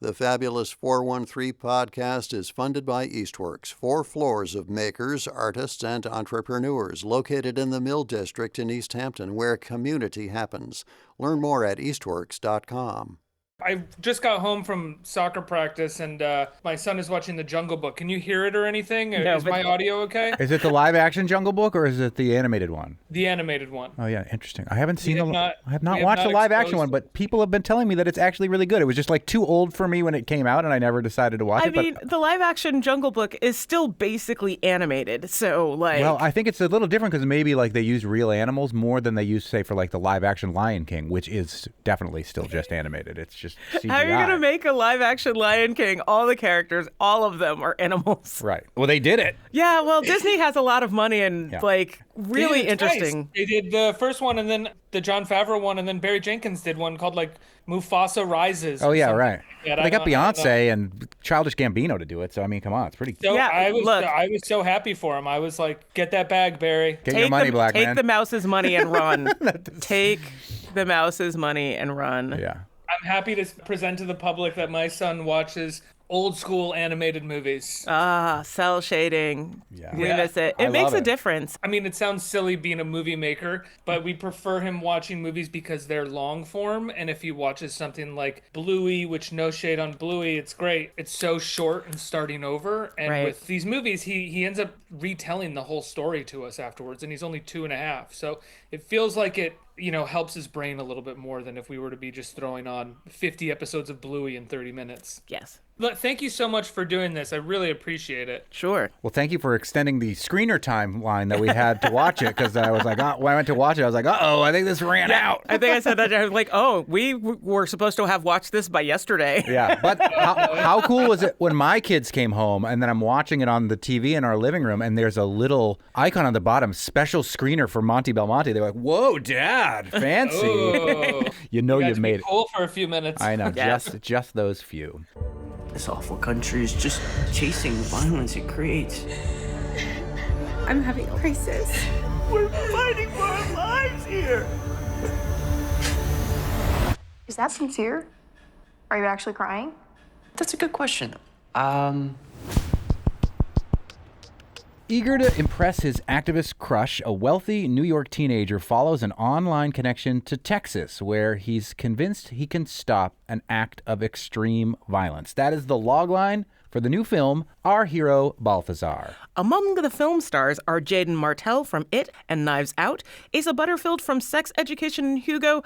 [SPEAKER 1] The Fabulous 413 podcast is funded by Eastworks, 4 floors of makers, artists, and entrepreneurs located in the Mill District in East Hampton, where community happens. Learn more at eastworks.com.
[SPEAKER 8] I just got home from soccer practice, and my son is watching The Jungle Book. Can you hear it or anything?
[SPEAKER 2] No,
[SPEAKER 8] is
[SPEAKER 2] but-
[SPEAKER 8] my audio okay?
[SPEAKER 3] Is it the live-action Jungle Book or is it the animated one?
[SPEAKER 8] The animated one.
[SPEAKER 3] Oh, yeah, interesting. I haven't seen
[SPEAKER 8] have
[SPEAKER 3] the...
[SPEAKER 8] not-
[SPEAKER 3] I have
[SPEAKER 8] we
[SPEAKER 3] not
[SPEAKER 8] have
[SPEAKER 3] watched
[SPEAKER 8] not
[SPEAKER 3] the live-action
[SPEAKER 8] exposed-
[SPEAKER 3] one, but people have been telling me that it's actually really good. It was just like too old for me when it came out, and I never decided to watch
[SPEAKER 2] I
[SPEAKER 3] it.
[SPEAKER 2] mean,
[SPEAKER 3] but...
[SPEAKER 2] the live-action Jungle Book is still basically animated, so, like...
[SPEAKER 3] Well, I think it's a little different because maybe like they use real animals more than they use, say, for like the live-action Lion King, which is definitely still just animated. It's just CGI.
[SPEAKER 2] How are you going to make a live-action Lion King? All the characters, all of them are animals.
[SPEAKER 3] Right. Well, they did it.
[SPEAKER 2] Yeah, well, Disney has a lot of money and,
[SPEAKER 3] Yeah.
[SPEAKER 2] like, really
[SPEAKER 8] They did it
[SPEAKER 2] interesting.
[SPEAKER 8] twice. They did the first one, and then the Jon Favreau one, and then Barry Jenkins did one called like Mufasa Rises.
[SPEAKER 3] Oh,
[SPEAKER 8] or
[SPEAKER 3] yeah,
[SPEAKER 8] something.
[SPEAKER 3] right.
[SPEAKER 8] Yeah,
[SPEAKER 3] They got Beyonce and Childish Gambino to do it, so I mean, come on, it's pretty...
[SPEAKER 8] So
[SPEAKER 2] Yeah,
[SPEAKER 8] I
[SPEAKER 2] look.
[SPEAKER 8] was so happy for him. I was like, get that bag, Barry.
[SPEAKER 3] Get your money, black
[SPEAKER 2] take
[SPEAKER 3] man.
[SPEAKER 2] the mouse's money and run. Take the mouse's money and run.
[SPEAKER 3] Yeah.
[SPEAKER 8] I'm happy to present to the public that my son watches old school animated movies.
[SPEAKER 2] Ah, cell shading.
[SPEAKER 3] Yeah.
[SPEAKER 2] We
[SPEAKER 8] Yeah.
[SPEAKER 2] miss it.
[SPEAKER 3] I
[SPEAKER 2] It makes
[SPEAKER 3] love
[SPEAKER 2] a
[SPEAKER 3] it.
[SPEAKER 2] difference.
[SPEAKER 8] I mean, it sounds silly being a movie maker, but we prefer him watching movies because they're long form. And if he watches something like Bluey, which no shade on Bluey, it's great. It's so short and starting over. And
[SPEAKER 2] Right.
[SPEAKER 8] with these movies, he ends up retelling the whole story to us afterwards. And he's only 2.5. So it feels like it, helps his brain a little bit more than if we were to be just throwing on 50 episodes of Bluey in 30 minutes.
[SPEAKER 2] Yes.
[SPEAKER 8] But thank you so much for doing this. I really appreciate it.
[SPEAKER 2] Sure.
[SPEAKER 3] Well, thank you for extending the screener timeline that we when to watch it, because I was like, when I went to watch it, I was like, uh-oh, I think this ran out.
[SPEAKER 2] I think I said that. I was like, oh, we were supposed to have watched this by yesterday.
[SPEAKER 3] Yeah, but how cool was it when my kids came home and then I'm watching it on the TV in our living room and there's a little icon on the bottom, special screener for Monty Belmonte. They're like, whoa, Dad, fancy.
[SPEAKER 8] Oh,
[SPEAKER 3] You know
[SPEAKER 8] got
[SPEAKER 3] you
[SPEAKER 8] to
[SPEAKER 3] made
[SPEAKER 8] be
[SPEAKER 3] it.
[SPEAKER 8] cool for a few minutes.
[SPEAKER 3] I know,
[SPEAKER 2] Yes.
[SPEAKER 3] just those few.
[SPEAKER 9] This awful country is just chasing the violence it creates.
[SPEAKER 10] I'm having a crisis.
[SPEAKER 9] We're fighting for our lives here.
[SPEAKER 10] Is that sincere? Are you actually crying?
[SPEAKER 9] That's a good question.
[SPEAKER 3] Eager to impress his activist crush, a wealthy New York teenager follows an online connection to Texas, where he's convinced he can stop an act of extreme violence. That is the logline for the new film, Our Hero Balthazar.
[SPEAKER 2] Among the film stars are Jaden Martell from It and Knives Out, Asa Butterfield from Sex Education and Hugo,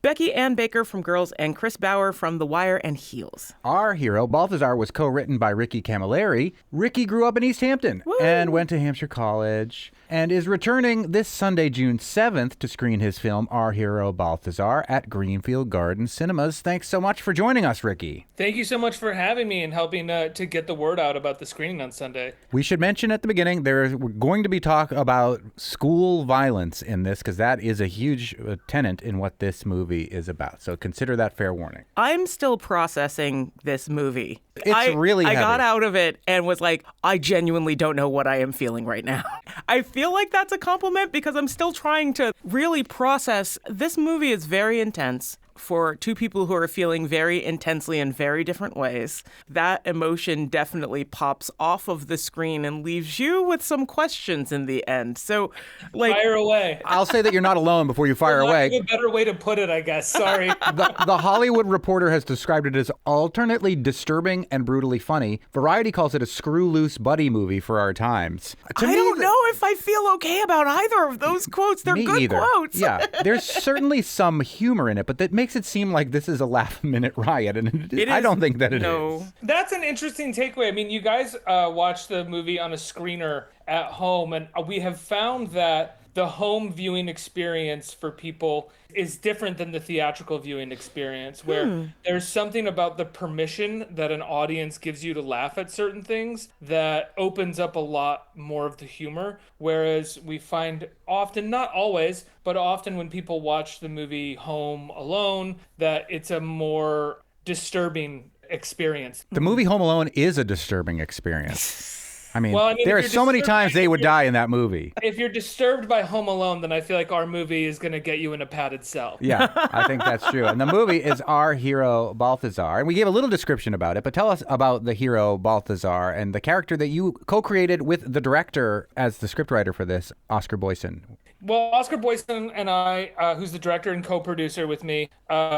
[SPEAKER 2] Becky Ann Baker from Girls, and Chris Bauer from The Wire and Heels.
[SPEAKER 3] Our Hero Balthazar was co-written by Ricky Camilleri. Ricky grew up in East Hampton and went to Hampshire College and is returning this Sunday, June 7th, to screen his film, Our Hero Balthazar, at Greenfield Garden Cinemas. Thanks so much for joining us, Ricky.
[SPEAKER 8] Thank you so much for having me and helping to get the word out about the screening on Sunday.
[SPEAKER 3] We should mention at the beginning, we're going to be talk about school violence in this, because that is a huge tenet in what this movie is about. So consider that fair warning.
[SPEAKER 2] I'm still processing this movie.
[SPEAKER 3] It's really
[SPEAKER 2] I
[SPEAKER 3] heavy.
[SPEAKER 2] got out of it and was like, I genuinely don't know what I am feeling right now. I feel like that's a compliment because I'm still trying to really process. This movie is very intense. for two people who are feeling very intensely in very different ways, that emotion definitely pops off of the screen and leaves you with some questions in the end. So, like,
[SPEAKER 8] fire away.
[SPEAKER 3] I'll say that you're not alone before you fire away.
[SPEAKER 8] A better way to put it, I guess. Sorry.
[SPEAKER 3] The Hollywood Reporter has described it as alternately disturbing and brutally funny. Variety calls it a screw-loose buddy movie for our times.
[SPEAKER 2] I don't know if I feel okay about either of those quotes. They're good quotes.
[SPEAKER 3] Yeah, there's certainly some humor in it, but that makes it seem like this is a last-minute riot, and I don't think that it is.
[SPEAKER 8] That's an interesting takeaway. I mean, you guys watched the movie on a screener at home, and we have found that the home viewing experience for people is different than the theatrical viewing experience, where there's something about the permission that an audience gives you to laugh at certain things that opens up a lot more of the humor. Whereas we find often, not always, but often when people watch the movie Home Alone, that it's a more disturbing experience.
[SPEAKER 3] The movie Home Alone is a disturbing experience. I mean,
[SPEAKER 8] Well,
[SPEAKER 3] there are so many times they would die in that movie.
[SPEAKER 8] If you're disturbed by Home Alone, then I feel like our movie is going to get you in a padded cell.
[SPEAKER 3] Yeah, I think that's true. And the movie is Our Hero Balthazar. And we gave a little description about it, but tell us about the hero Balthazar and the character that you co-created with the director as the scriptwriter for this, Oscar Boyson.
[SPEAKER 8] Well, Oscar Boyson and I, who's the director and co-producer with me,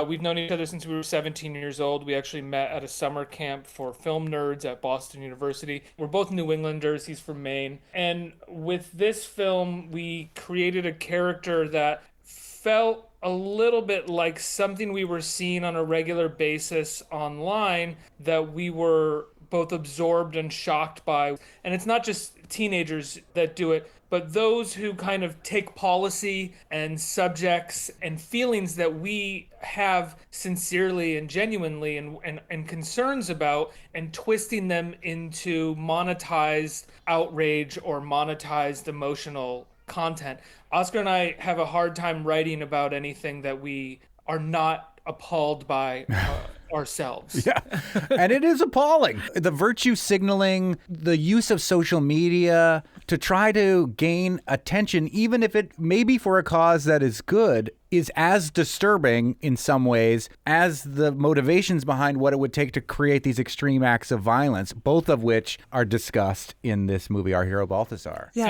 [SPEAKER 8] we've known each other since we were 17 years old. We actually met at a summer camp for film nerds at Boston University. We're both New Englanders. He's from Maine. And with this film, we created a character that felt a little bit like something we were seeing on a regular basis online that we were both absorbed and shocked by. And it's not just teenagers that do it, but those who kind of take policy and subjects and feelings that we have sincerely and genuinely and concerns about, and twisting them into monetized outrage or monetized emotional content. Oscar and I have a hard time writing about anything that we are not appalled by ourselves.
[SPEAKER 3] Yeah, and it is appalling. The virtue signaling, the use of social media to try to gain attention, even if it may be for a cause that is good, is as disturbing in some ways as the motivations behind what it would take to create these extreme acts of violence, both of which are discussed in this movie, Our Hero Balthazar.
[SPEAKER 2] Yeah.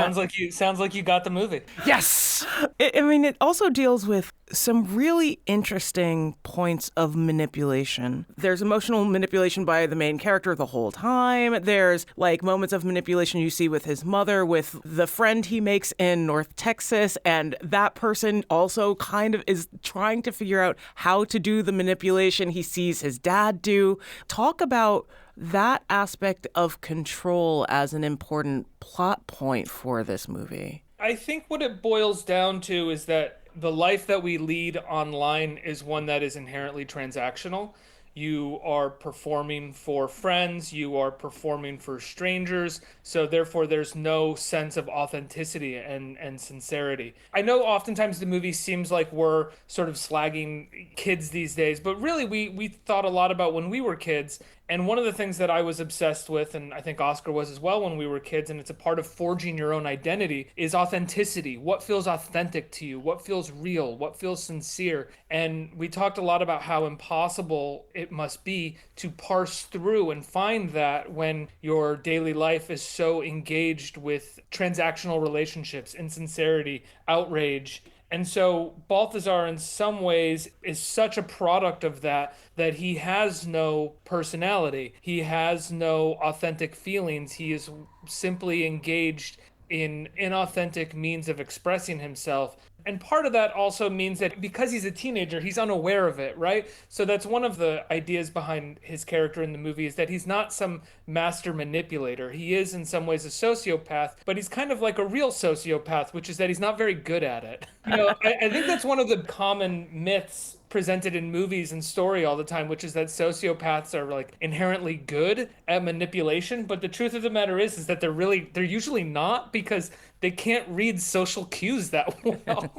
[SPEAKER 8] Sounds like you got the movie.
[SPEAKER 2] Yes! I mean, it also deals with some really interesting points of manipulation. There's emotional manipulation by the main character the whole time. There's like moments of manipulation you see with his mother, with the friend he makes in North Texas, and that person also kind of is trying to figure out how to do the manipulation he sees his dad do. Talk about that aspect of control as an important plot point for this movie.
[SPEAKER 8] I think what it boils down to is that the life that we lead online is one that is inherently transactional. You are performing for friends, you are performing for strangers, so therefore there's no sense of authenticity and sincerity. I know oftentimes the movie seems like we're sort of slagging kids these days, but really we thought a lot about when we were kids. And one of the things that I was obsessed with, and I think Oscar was as well when we were kids, and it's a part of forging your own identity, is authenticity. What feels authentic to you? What feels real? What feels sincere? And we talked a lot about how impossible it must be to parse through and find that when your daily life is so engaged with transactional relationships, insincerity, outrage. And so Balthazar, in some ways, is such a product of that he has no personality. He has no authentic feelings. He is simply engaged in inauthentic means of expressing himself. And part of that also means that because he's a teenager, he's unaware of it, right? So that's one of the ideas behind his character in the movie, is that he's not some master manipulator. He is in some ways a sociopath, but he's kind of like a real sociopath, which is that he's not very good at it. You know, I think that's one of the common myths presented in movies and story all the time, which is that sociopaths are like inherently good at manipulation. But the truth of the matter is that they're usually not, because they can't read social cues that well.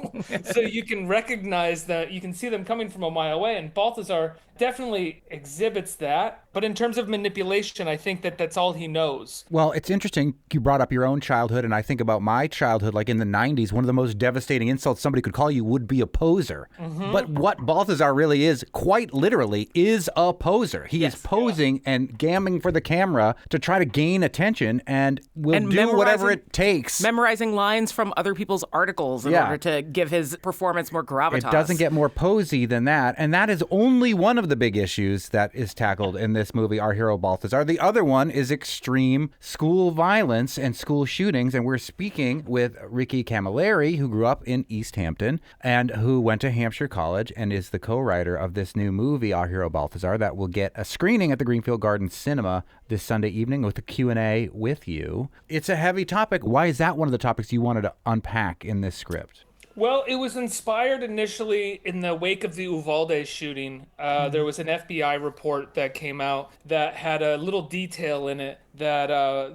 [SPEAKER 8] So you can recognize that, you can see them coming from a mile away, and Balthazar definitely exhibits that. But in terms of manipulation, I think that that's all he knows.
[SPEAKER 3] Well, it's interesting. You brought up your own childhood, and I think about my childhood. Like in the 90s, one of the most devastating insults somebody could call you would be a poser. Mm-hmm. But what Balthazar Balthazar really is, quite literally, is a poser. He is posing and gamming for the camera to try to gain attention and will do whatever it takes.
[SPEAKER 2] Memorizing lines from other people's articles in order to give his performance more gravitas.
[SPEAKER 3] It doesn't get more posy than that. And that is only one of the big issues that is tackled in this movie, Our Hero Balthazar. The other one is extreme school violence and school shootings. And we're speaking with Ricky Camilleri, who grew up in East Hampton and who went to Hampshire College and is the co-writer of this new movie, Our Hero Balthazar, that will get a screening at the Greenfield Gardens Cinema this Sunday evening with a Q&A with you. It's a heavy topic. Why is that one of the topics you wanted to unpack in this script?
[SPEAKER 8] Well, it was inspired initially in the wake of the Uvalde shooting. There was an FBI report that came out that had a little detail in it that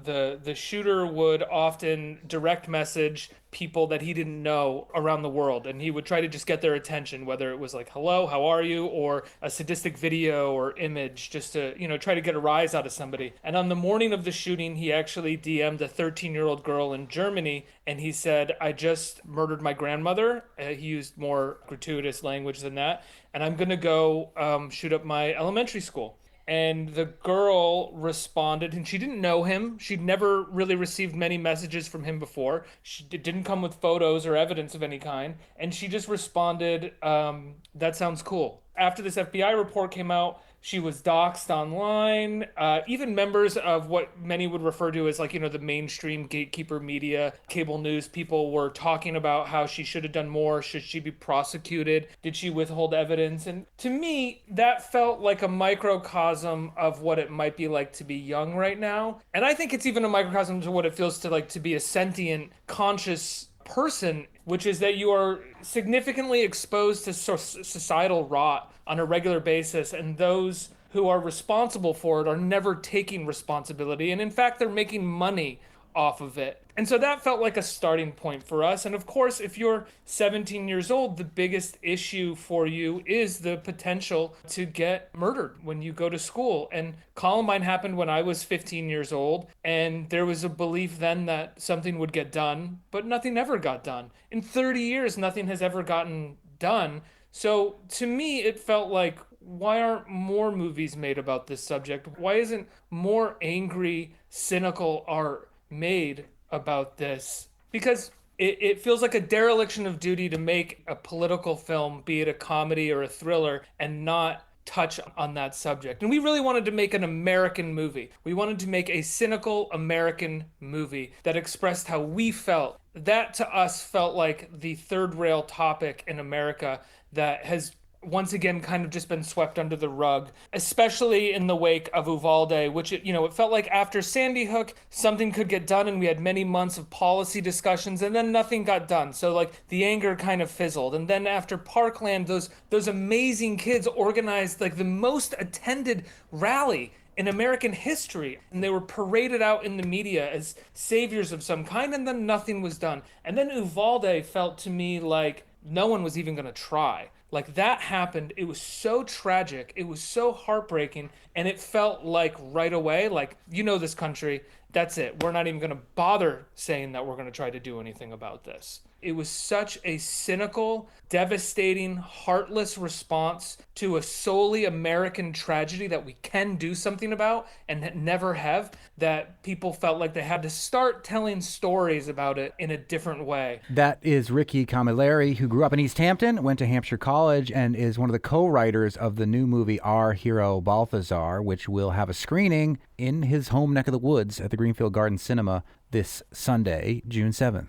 [SPEAKER 8] the shooter would often direct message people that he didn't know around the world, and he would try to just get their attention, whether it was like, hello, how are you, or a sadistic video or image, just to, try to get a rise out of somebody. And on the morning of the shooting, he actually DM'd a 13-year-old girl in Germany, and he said, I just murdered my grandmother. He used more gratuitous language than that, and I'm gonna go shoot up my elementary school. And the girl responded, and she didn't know him. She'd never really received many messages from him before. It didn't come with photos or evidence of any kind. And she just responded, that sounds cool. After this FBI report came out, she was doxxed online. Even members of what many would refer to as the mainstream gatekeeper media, cable news people were talking about how she should have done more. Should she be prosecuted? Did she withhold evidence? And to me, that felt like a microcosm of what it might be like to be young right now. And I think it's even a microcosm to what it feels to be a sentient, conscious person, which is that you are significantly exposed to societal rot on a regular basis, and those who are responsible for it are never taking responsibility, and in fact they're making money off of it. And so that felt like a starting point for us. And of course, if you're 17 years old, the biggest issue for you is the potential to get murdered when you go to school. And Columbine happened when I was 15 years old, and there was a belief then that something would get done, but nothing ever got done. In 30 years, nothing has ever gotten done. So to me, it felt like, why aren't more movies made about this subject? Why isn't more angry, cynical art made about this? Because it feels like a dereliction of duty to make a political film, be it a comedy or a thriller, and not touch on that subject. And we really wanted to make an American movie. We wanted to make a cynical American movie that expressed how we felt. That to us felt like the third rail topic in America that has once again kind of just been swept under the rug, especially in the wake of Uvalde, which it felt like after Sandy Hook, something could get done, and we had many months of policy discussions, and then nothing got done. So the anger kind of fizzled. And then after Parkland, those amazing kids organized the most attended rally in American history, and they were paraded out in the media as saviors of some kind, and then nothing was done. And then Uvalde felt to me like no one was even going to try. That happened. It was so tragic. It was so heartbreaking. And it felt like right away, this country, that's it. We're not even going to bother saying that we're going to try to do anything about this. It was such a cynical, devastating, heartless response to a solely American tragedy that we can do something about and never have, that people felt like they had to start telling stories about it in a different way.
[SPEAKER 3] That is Ricky Camilleri, who grew up in East Hampton, went to Hampshire College, and is one of the co-writers of the new movie Our Hero Balthazar, which will have a screening in his home neck of the woods at the Greenfield Gardens Cinema this Sunday, June 7th.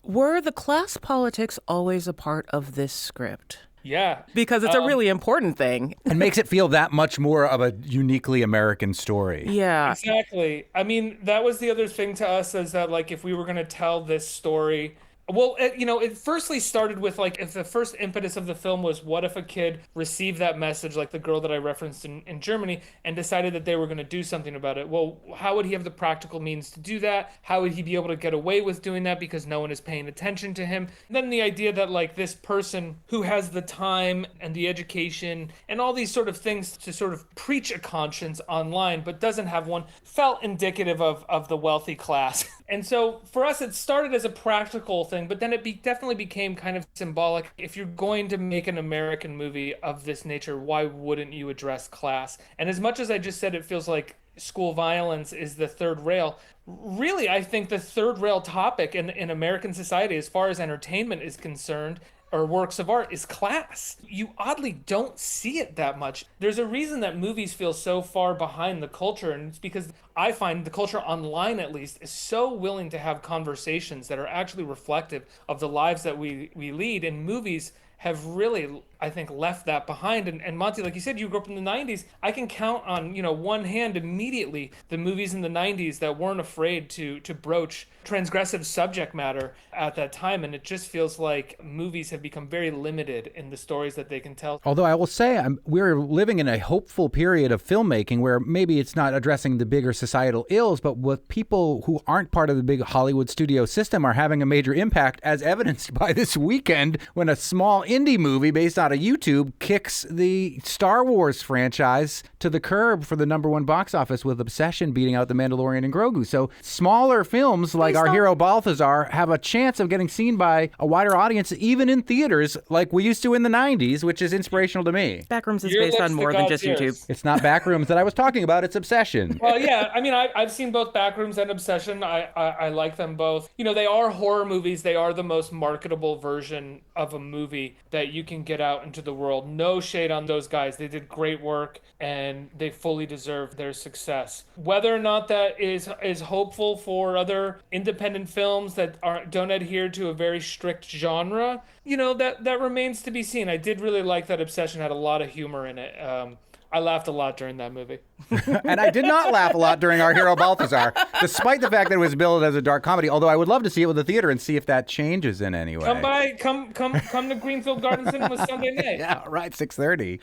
[SPEAKER 2] Were the class politics always a part of this script?
[SPEAKER 8] Yeah.
[SPEAKER 2] Because it's a really important thing.
[SPEAKER 3] And makes it feel that much more of a uniquely American story.
[SPEAKER 2] Yeah.
[SPEAKER 8] Exactly. I mean, that was the other thing to us, is that if we were going to tell this story, well, it firstly started with if the first impetus of the film was, what if a kid received that message, like the girl that I referenced in Germany, and decided that they were going to do something about it? Well, how would he have the practical means to do that? How would he be able to get away with doing that because no one is paying attention to him? And then the idea that this person who has the time and the education and all these sort of things to sort of preach a conscience online but doesn't have one felt indicative of the wealthy class. And so for us, it started as a practical thing, but then it definitely became kind of symbolic. If you're going to make an American movie of this nature, why wouldn't you address class? And as much as I just said it feels like school violence is the third rail, really, I think the third rail topic in American society, as far as entertainment is concerned, or works of art, is class. You oddly don't see it that much. There's a reason that movies feel so far behind the culture, and it's because I find the culture online, at least, is so willing to have conversations that are actually reflective of the lives that we lead, and movies have really, I think, left that behind. And Monty, like you said, you grew up in the 90s. I can count on, one hand immediately the movies in the 90s that weren't afraid to broach transgressive subject matter at that time. And it just feels like movies have become very limited in the stories that they can tell.
[SPEAKER 3] Although I will say we're living in a hopeful period of filmmaking where maybe it's not addressing the bigger societal ills, but with people who aren't part of the big Hollywood studio system are having a major impact, as evidenced by this weekend when a small indie movie based out of YouTube kicks the Star Wars franchise to the curb for the #1 box office, with Obsession beating out The Mandalorian and Grogu. So smaller films like Our Hero Balthazar have a chance of getting seen by a wider audience, even in theaters like we used to in the 90s, which is inspirational to me.
[SPEAKER 2] Backrooms is based on more than just YouTube.
[SPEAKER 3] It's not Backrooms that I was talking about, it's Obsession.
[SPEAKER 8] Well, yeah, I mean, I've seen both Backrooms and Obsession. I like them both. They are horror movies. They are the most marketable version of a movie that you can get out into the world. No shade on those guys. They did great work and they fully deserve their success. Whether or not that is hopeful for other independent films that don't adhere to a very strict genre, that remains to be seen. I did really like that Obsession had a lot of humor in it. I laughed a lot during that movie.
[SPEAKER 3] And I did not laugh a lot during Our Hero Balthazar, despite the fact that it was billed as a dark comedy, although I would love to see it with the theater and see if that changes in any way.
[SPEAKER 8] Come to Greenfield Garden Cinema Sunday night.
[SPEAKER 3] Yeah, right, 6:30.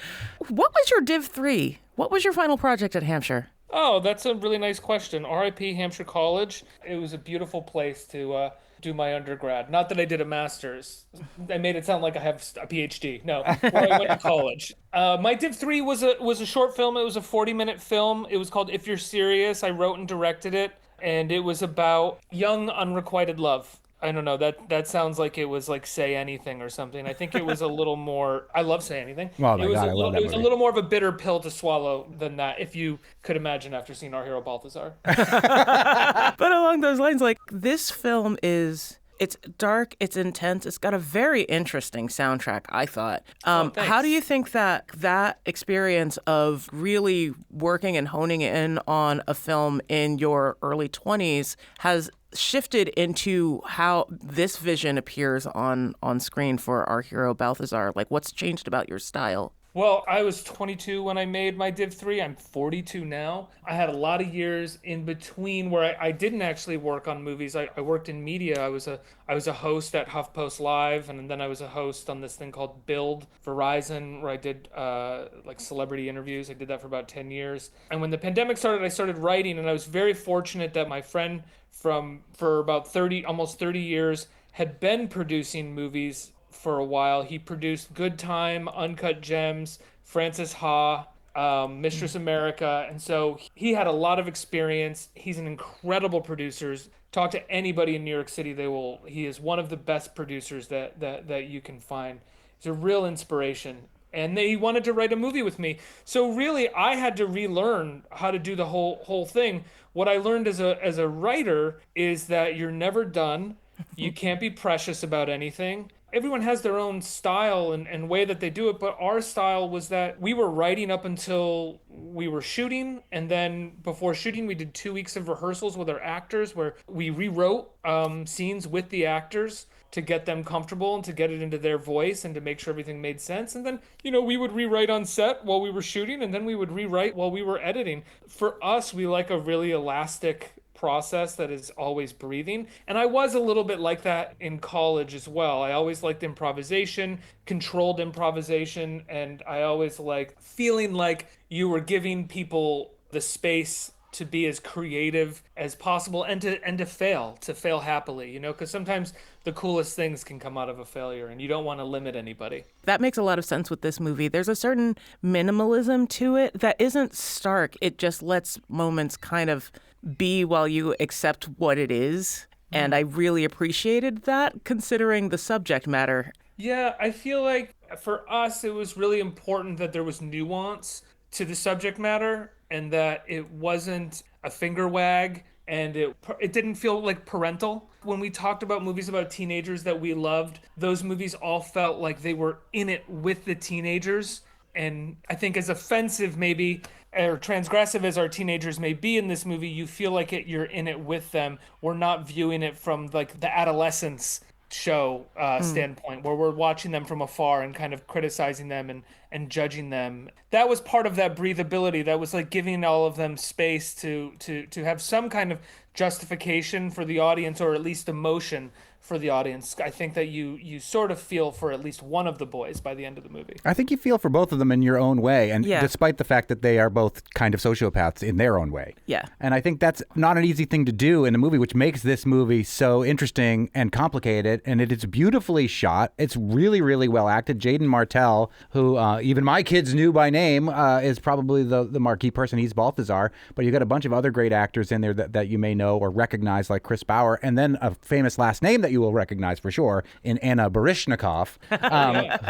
[SPEAKER 2] What was your Div 3? What was your final project at Hampshire?
[SPEAKER 8] Oh, that's a really nice question. RIP Hampshire College. It was a beautiful place to do my undergrad. Not that I did a master's. I made it sound like I have a PhD. No, where I went to college. My Div 3 was a short film. It was a 40-minute film. It was called If You're Serious. I wrote and directed it, and it was about young unrequited love. I don't know, that sounds like it was like Say Anything or something. I think it was a little more, I love Say Anything.
[SPEAKER 3] Oh my God, I love that movie.
[SPEAKER 8] It was a little more of a bitter pill to swallow than that, if you could imagine after seeing Our Hero Balthazar.
[SPEAKER 2] But along those lines, like, this film it's dark, it's intense, it's got a very interesting soundtrack, I thought. How do you think that experience of really working and honing in on a film in your early 20s has shifted into how this vision appears on screen for Our Hero Balthazar? Like, what's changed about your style?
[SPEAKER 8] Well, I was 22 when I made my Div 3. I'm 42 now. I had a lot of years in between where I didn't actually work on movies. I worked in media. I was a host at HuffPost Live, and then I was a host on this thing called Build Verizon, where I did like celebrity interviews. I did that for about 10 years. And when the pandemic started, I started writing, and I was very fortunate that my friend for about almost 30 years had been producing movies for a while. He produced Good Time, Uncut Gems, Frances Ha, Mistress America, and so he had a lot of experience. He's an incredible producer. Talk to anybody in New York City, he is one of the best producers that you can find. He's a real inspiration. And he wanted to write a movie with me. So really, I had to relearn how to do the whole thing. What I learned as a writer is that you're never done. You can't be precious about anything. Everyone has their own style and way that they do it, but our style was that we were writing up until we were shooting, and then before shooting we did 2 weeks of rehearsals with our actors where we rewrote scenes with the actors to get them comfortable and to get it into their voice and to make sure everything made sense. And then, we would rewrite on set while we were shooting, and then we would rewrite while we were editing. For us, we like a really elastic process that is always breathing. And I was a little bit like that in college as well. I always liked improvisation, controlled improvisation, and I always liked feeling like you were giving people the space to be as creative as possible and to fail happily, because sometimes the coolest things can come out of a failure and you don't want to limit anybody.
[SPEAKER 2] That makes a lot of sense with this movie. There's a certain minimalism to it that isn't stark. It just lets moments kind of be while you accept what it is. And I really appreciated that, considering the subject matter.
[SPEAKER 8] Yeah, I feel like for us, it was really important that there was nuance to the subject matter and that it wasn't a finger wag and it didn't feel like parental. When we talked about movies about teenagers that we loved, those movies all felt like they were in it with the teenagers. And I think as offensive maybe or transgressive as our teenagers may be in this movie, you feel like you're in it with them. We're not viewing it from like the adolescence show standpoint where we're watching them from afar and kind of criticizing them and judging them. That was part of that breathability. That was like giving all of them space to have some kind of justification for the audience, or at least emotion for the audience. I think that you sort of feel for at least one of the boys by the end of the movie.
[SPEAKER 3] I think you feel for both of them in your own way, and despite the fact that they are both kind of sociopaths in their own way.
[SPEAKER 2] Yeah.
[SPEAKER 3] And I think that's not an easy thing to do in a movie, which makes this movie so interesting and complicated, and it is beautifully shot. It's really, really well acted. Jaden Martell, who even my kids knew by name, is probably the marquee person. He's Balthazar, but you got a bunch of other great actors in there that you may know or recognize, like Chris Bauer, and then a famous last name that you will recognize for sure in Anna Baryshnikov,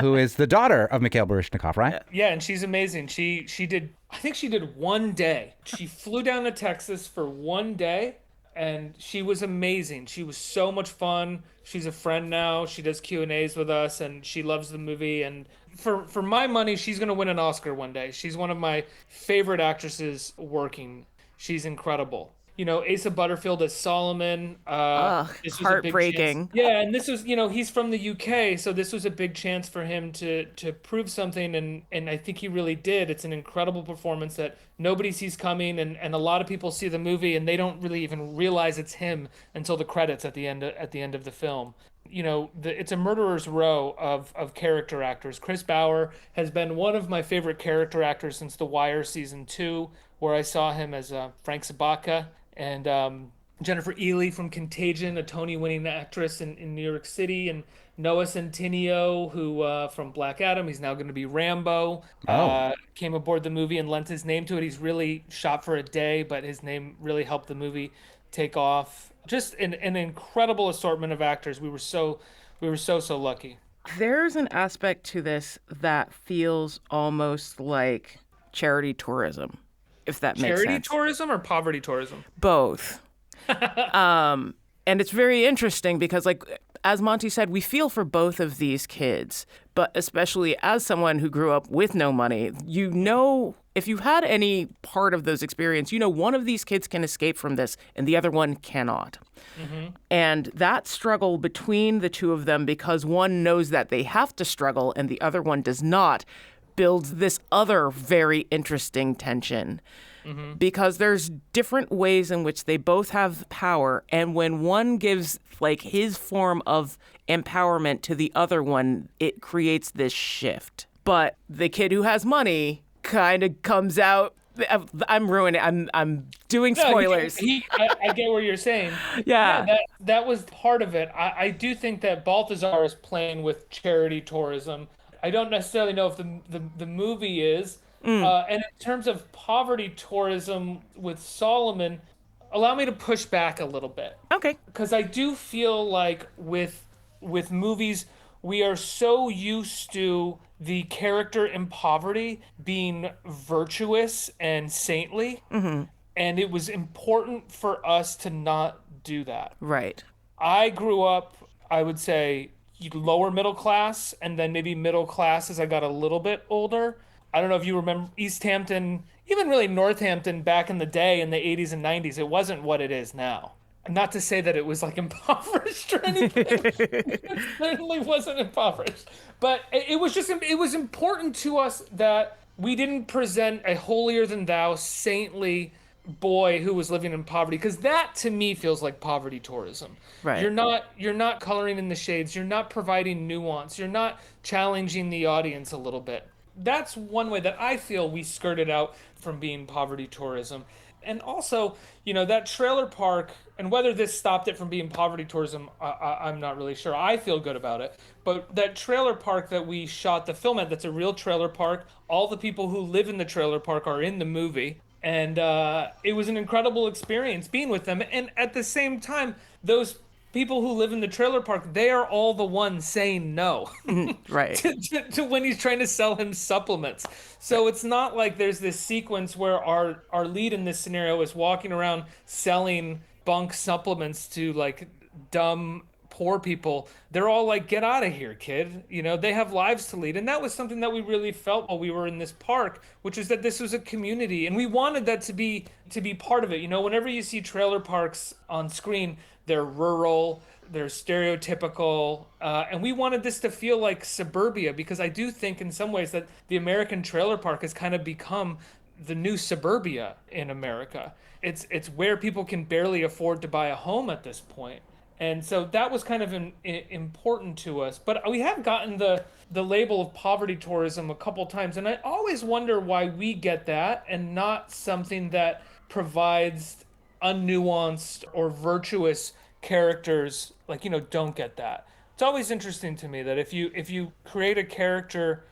[SPEAKER 3] who is the daughter of Mikhail Baryshnikov, right?
[SPEAKER 8] Yeah, and she's amazing. She did, I think she did one day. She flew down to Texas for one day, and she was amazing. She was so much fun. She's a friend now. She does Q&As with us, and she loves the movie. And for my money, she's going to win an Oscar one day. She's one of my favorite actresses working. She's incredible. You know, Asa Butterfield as Solomon. This was
[SPEAKER 2] heartbreaking.
[SPEAKER 8] Yeah, and this was, he's from the UK, so this was a big chance for him to prove something, and I think he really did. It's an incredible performance that nobody sees coming, and a lot of people see the movie and they don't really even realize it's him until the credits at the end of the film. It's a murderer's row of character actors. Chris Bauer has been one of my favorite character actors since The Wire season 2, where I saw him as Frank Sabaka, and Jennifer Ely from Contagion, a Tony-winning actress in New York City, and Noah Centineo, who from Black Adam, he's now going to be Rambo. Came aboard the movie and lent his name to it. He's really shot for a day, but his name really helped the movie take off. Just an incredible assortment of actors. We were so lucky.
[SPEAKER 2] There's an aspect to this that feels almost like charity tourism, if that makes sense.
[SPEAKER 8] Charity tourism or poverty tourism?
[SPEAKER 2] Both. And it's very interesting because, like, as Monty said, we feel for both of these kids, but especially as someone who grew up with no money, if you had any part of those experiences, one of these kids can escape from this and the other one cannot. Mm-hmm. And that struggle between the two of them, because one knows that they have to struggle and the other one does not, builds this other very interesting tension. Mm-hmm. Because there's different ways in which they both have power, and when one gives like his form of empowerment to the other one, it creates this shift. But the kid who has money kind of comes out. I'm ruining it. I'm doing spoilers.
[SPEAKER 8] I get what you're saying.
[SPEAKER 2] Yeah.
[SPEAKER 8] That was part of it. I do think that Balthazar is playing with charity tourism. I don't necessarily know if the movie is. And in terms of poverty tourism with Solomon, allow me to push back a little bit.
[SPEAKER 2] Okay.
[SPEAKER 8] Because I do feel like with movies, we are so used to the character in poverty being virtuous and saintly. Mm-hmm. And it was important for us to not do that.
[SPEAKER 2] Right.
[SPEAKER 8] I grew up, I would say, lower middle class, and then maybe middle class as I got a little bit older. I don't know if you remember East Hampton, even really Northampton back in the day in the 80s and 90s. It wasn't what it is now. Not to say that it was like impoverished or anything. It certainly wasn't impoverished. But it was important to us that we didn't present a holier than thou, saintly boy who was living in poverty, because that to me feels like poverty tourism.
[SPEAKER 2] Right.
[SPEAKER 8] You're not coloring in the shades. You're not providing nuance. You're not challenging the audience a little bit. That's one way that I feel we skirted out from being poverty tourism. And also, that trailer park, and whether this stopped it from being poverty tourism, I'm not really sure. I feel good about it. But that trailer park that we shot the film at, that's a real trailer park. All the people who live in the trailer park are in the movie. And it was an incredible experience being with them. And at the same time, those people who live in the trailer park, they are all the ones saying no.
[SPEAKER 2] Right.
[SPEAKER 8] to when he's trying to sell him supplements. So it's not like there's this sequence where our lead in this scenario is walking around selling bunk supplements to like dumb poor people. They're all like, get out of here, kid. You know, they have lives to lead. And that was something that we really felt while we were in this park, which is that this was a community. And we wanted that to be part of it. You know, whenever you see trailer parks on screen, they're rural, they're stereotypical, and we wanted this to feel like suburbia, because I do think in some ways that the American trailer park has kind of become the new suburbia in America. It's where people can barely afford to buy a home at this point. And so that was kind of important to us. But we have gotten the label of poverty tourism a couple times, and I always wonder why we get that and not something that provides unnuanced or virtuous characters, like, you know, don't get that. It's always interesting to me that if you create a character,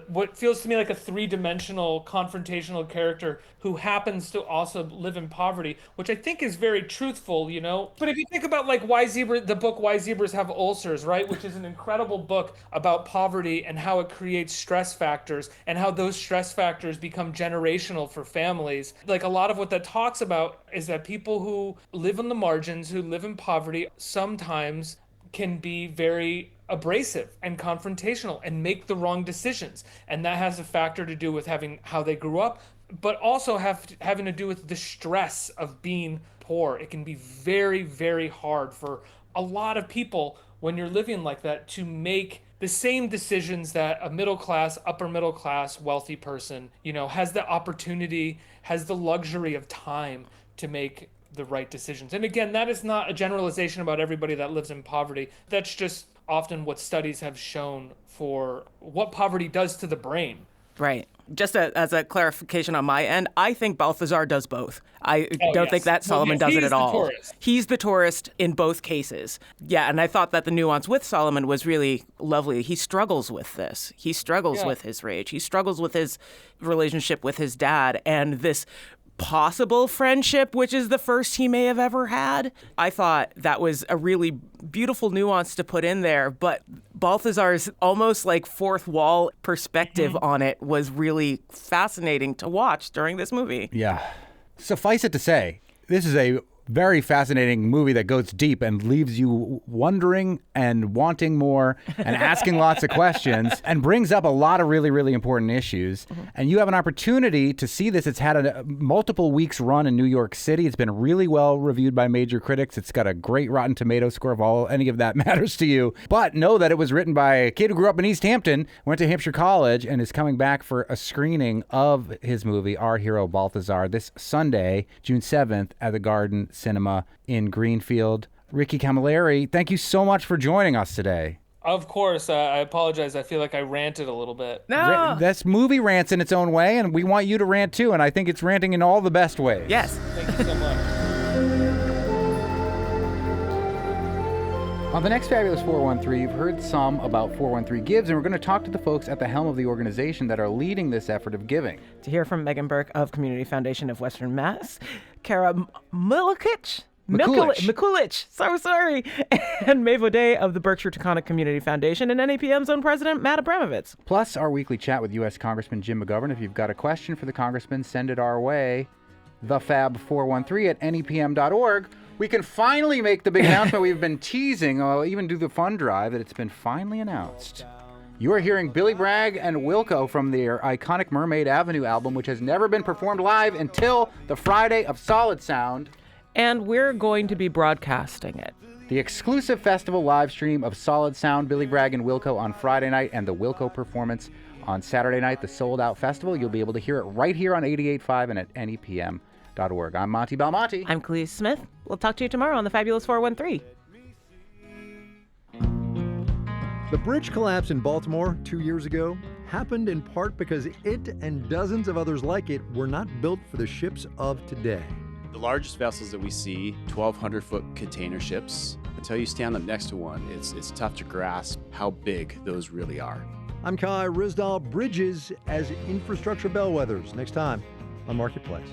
[SPEAKER 8] what feels to me like a three-dimensional confrontational character who happens to also live in poverty, which I think is very truthful, you know. But if you think about like the book Why Zebras Have Ulcers, right, which is an incredible book about poverty and how it creates stress factors and how those stress factors become generational for families. Like a lot of what that talks about is that people who live on the margins, who live in poverty, sometimes can be very abrasive and confrontational and make the wrong decisions. And that has a factor to do with how they grew up, but also having to do with the stress of being poor. It can be very, very hard for a lot of people when you're living like that to make the same decisions that a middle class, upper middle class, wealthy person, you know, has the opportunity, has the luxury of time to make the right decisions. And again, that is not a generalization about everybody that lives in poverty. That's just often what studies have shown for what poverty does to the brain.
[SPEAKER 2] Right. Just as a clarification on my end, I think Balthazar does both. I don't think that Solomon does it at all.
[SPEAKER 8] Tourist.
[SPEAKER 2] He's the tourist in both cases. Yeah, and I thought that the nuance with Solomon was really lovely. He struggles with this. He struggles with his rage. He struggles with his relationship with his dad and this possible friendship, which is the first he may have ever had. I thought that was a really beautiful nuance to put in there, but Balthazar's almost like fourth wall perspective on it was really fascinating to watch during this movie.
[SPEAKER 3] Yeah. Suffice it to say, this is a very fascinating movie that goes deep and leaves you wondering and wanting more and asking lots of questions and brings up a lot of really, really important issues. And you have an opportunity to see this. It's had a multiple weeks run in New York City. It's been really well reviewed by major critics. It's got a great Rotten Tomatoes score if any of that matters to you. But know that it was written by a kid who grew up in East Hampton, went to Hampshire College, and is coming back for a screening of his movie, Our Hero Balthazar, this Sunday, June 7th at the Garden Cinema in Greenfield. Ricky Camilleri, thank you so much for joining us today.
[SPEAKER 8] Of course. I apologize. I feel like I ranted a little bit.
[SPEAKER 2] No.
[SPEAKER 3] This movie rants in its own way, and we want you to rant too, and I think it's ranting in all the best ways.
[SPEAKER 2] Yes.
[SPEAKER 8] Thank you so much.
[SPEAKER 3] On the next Fabulous 413, you've heard some about 413 Gives, and we're going to talk to the folks at the helm of the organization that are leading this effort of giving.
[SPEAKER 2] To hear from Megan Burke of Community Foundation of Western Mass, Kara Mikulich, so sorry, and Maeve O'Day of the Berkshire Taconic Community Foundation, and NAPM's own president, Matt Abramovitz.
[SPEAKER 3] Plus, our weekly chat with U.S. Congressman Jim McGovern. If you've got a question for the congressman, send it our way, thefab413@nepm.org. We can finally make the big announcement we've been teasing. I'll even do the fund drive that it's been finally announced. You are hearing Billy Bragg and Wilco from their iconic Mermaid Avenue album, which has never been performed live until the Friday of Solid Sound.
[SPEAKER 2] And we're going to be broadcasting it.
[SPEAKER 3] The exclusive festival live stream of Solid Sound, Billy Bragg and Wilco on Friday night, and the Wilco performance on Saturday night, the Sold Out Festival. You'll be able to hear it right here on 88.5 and at NEPM.org. I'm Monty Belmonte.
[SPEAKER 2] I'm Khalees Smith. We'll talk to you tomorrow on the Fabulous 413.
[SPEAKER 11] The bridge collapse in Baltimore 2 years ago happened in part because it and dozens of others like it were not built for the ships of today.
[SPEAKER 12] The largest vessels that we see, 1,200-foot container ships. Until you stand up next to one, it's tough to grasp how big those really are.
[SPEAKER 11] I'm Kai Rizdal. Bridges as infrastructure bellwethers. Next time on Marketplace.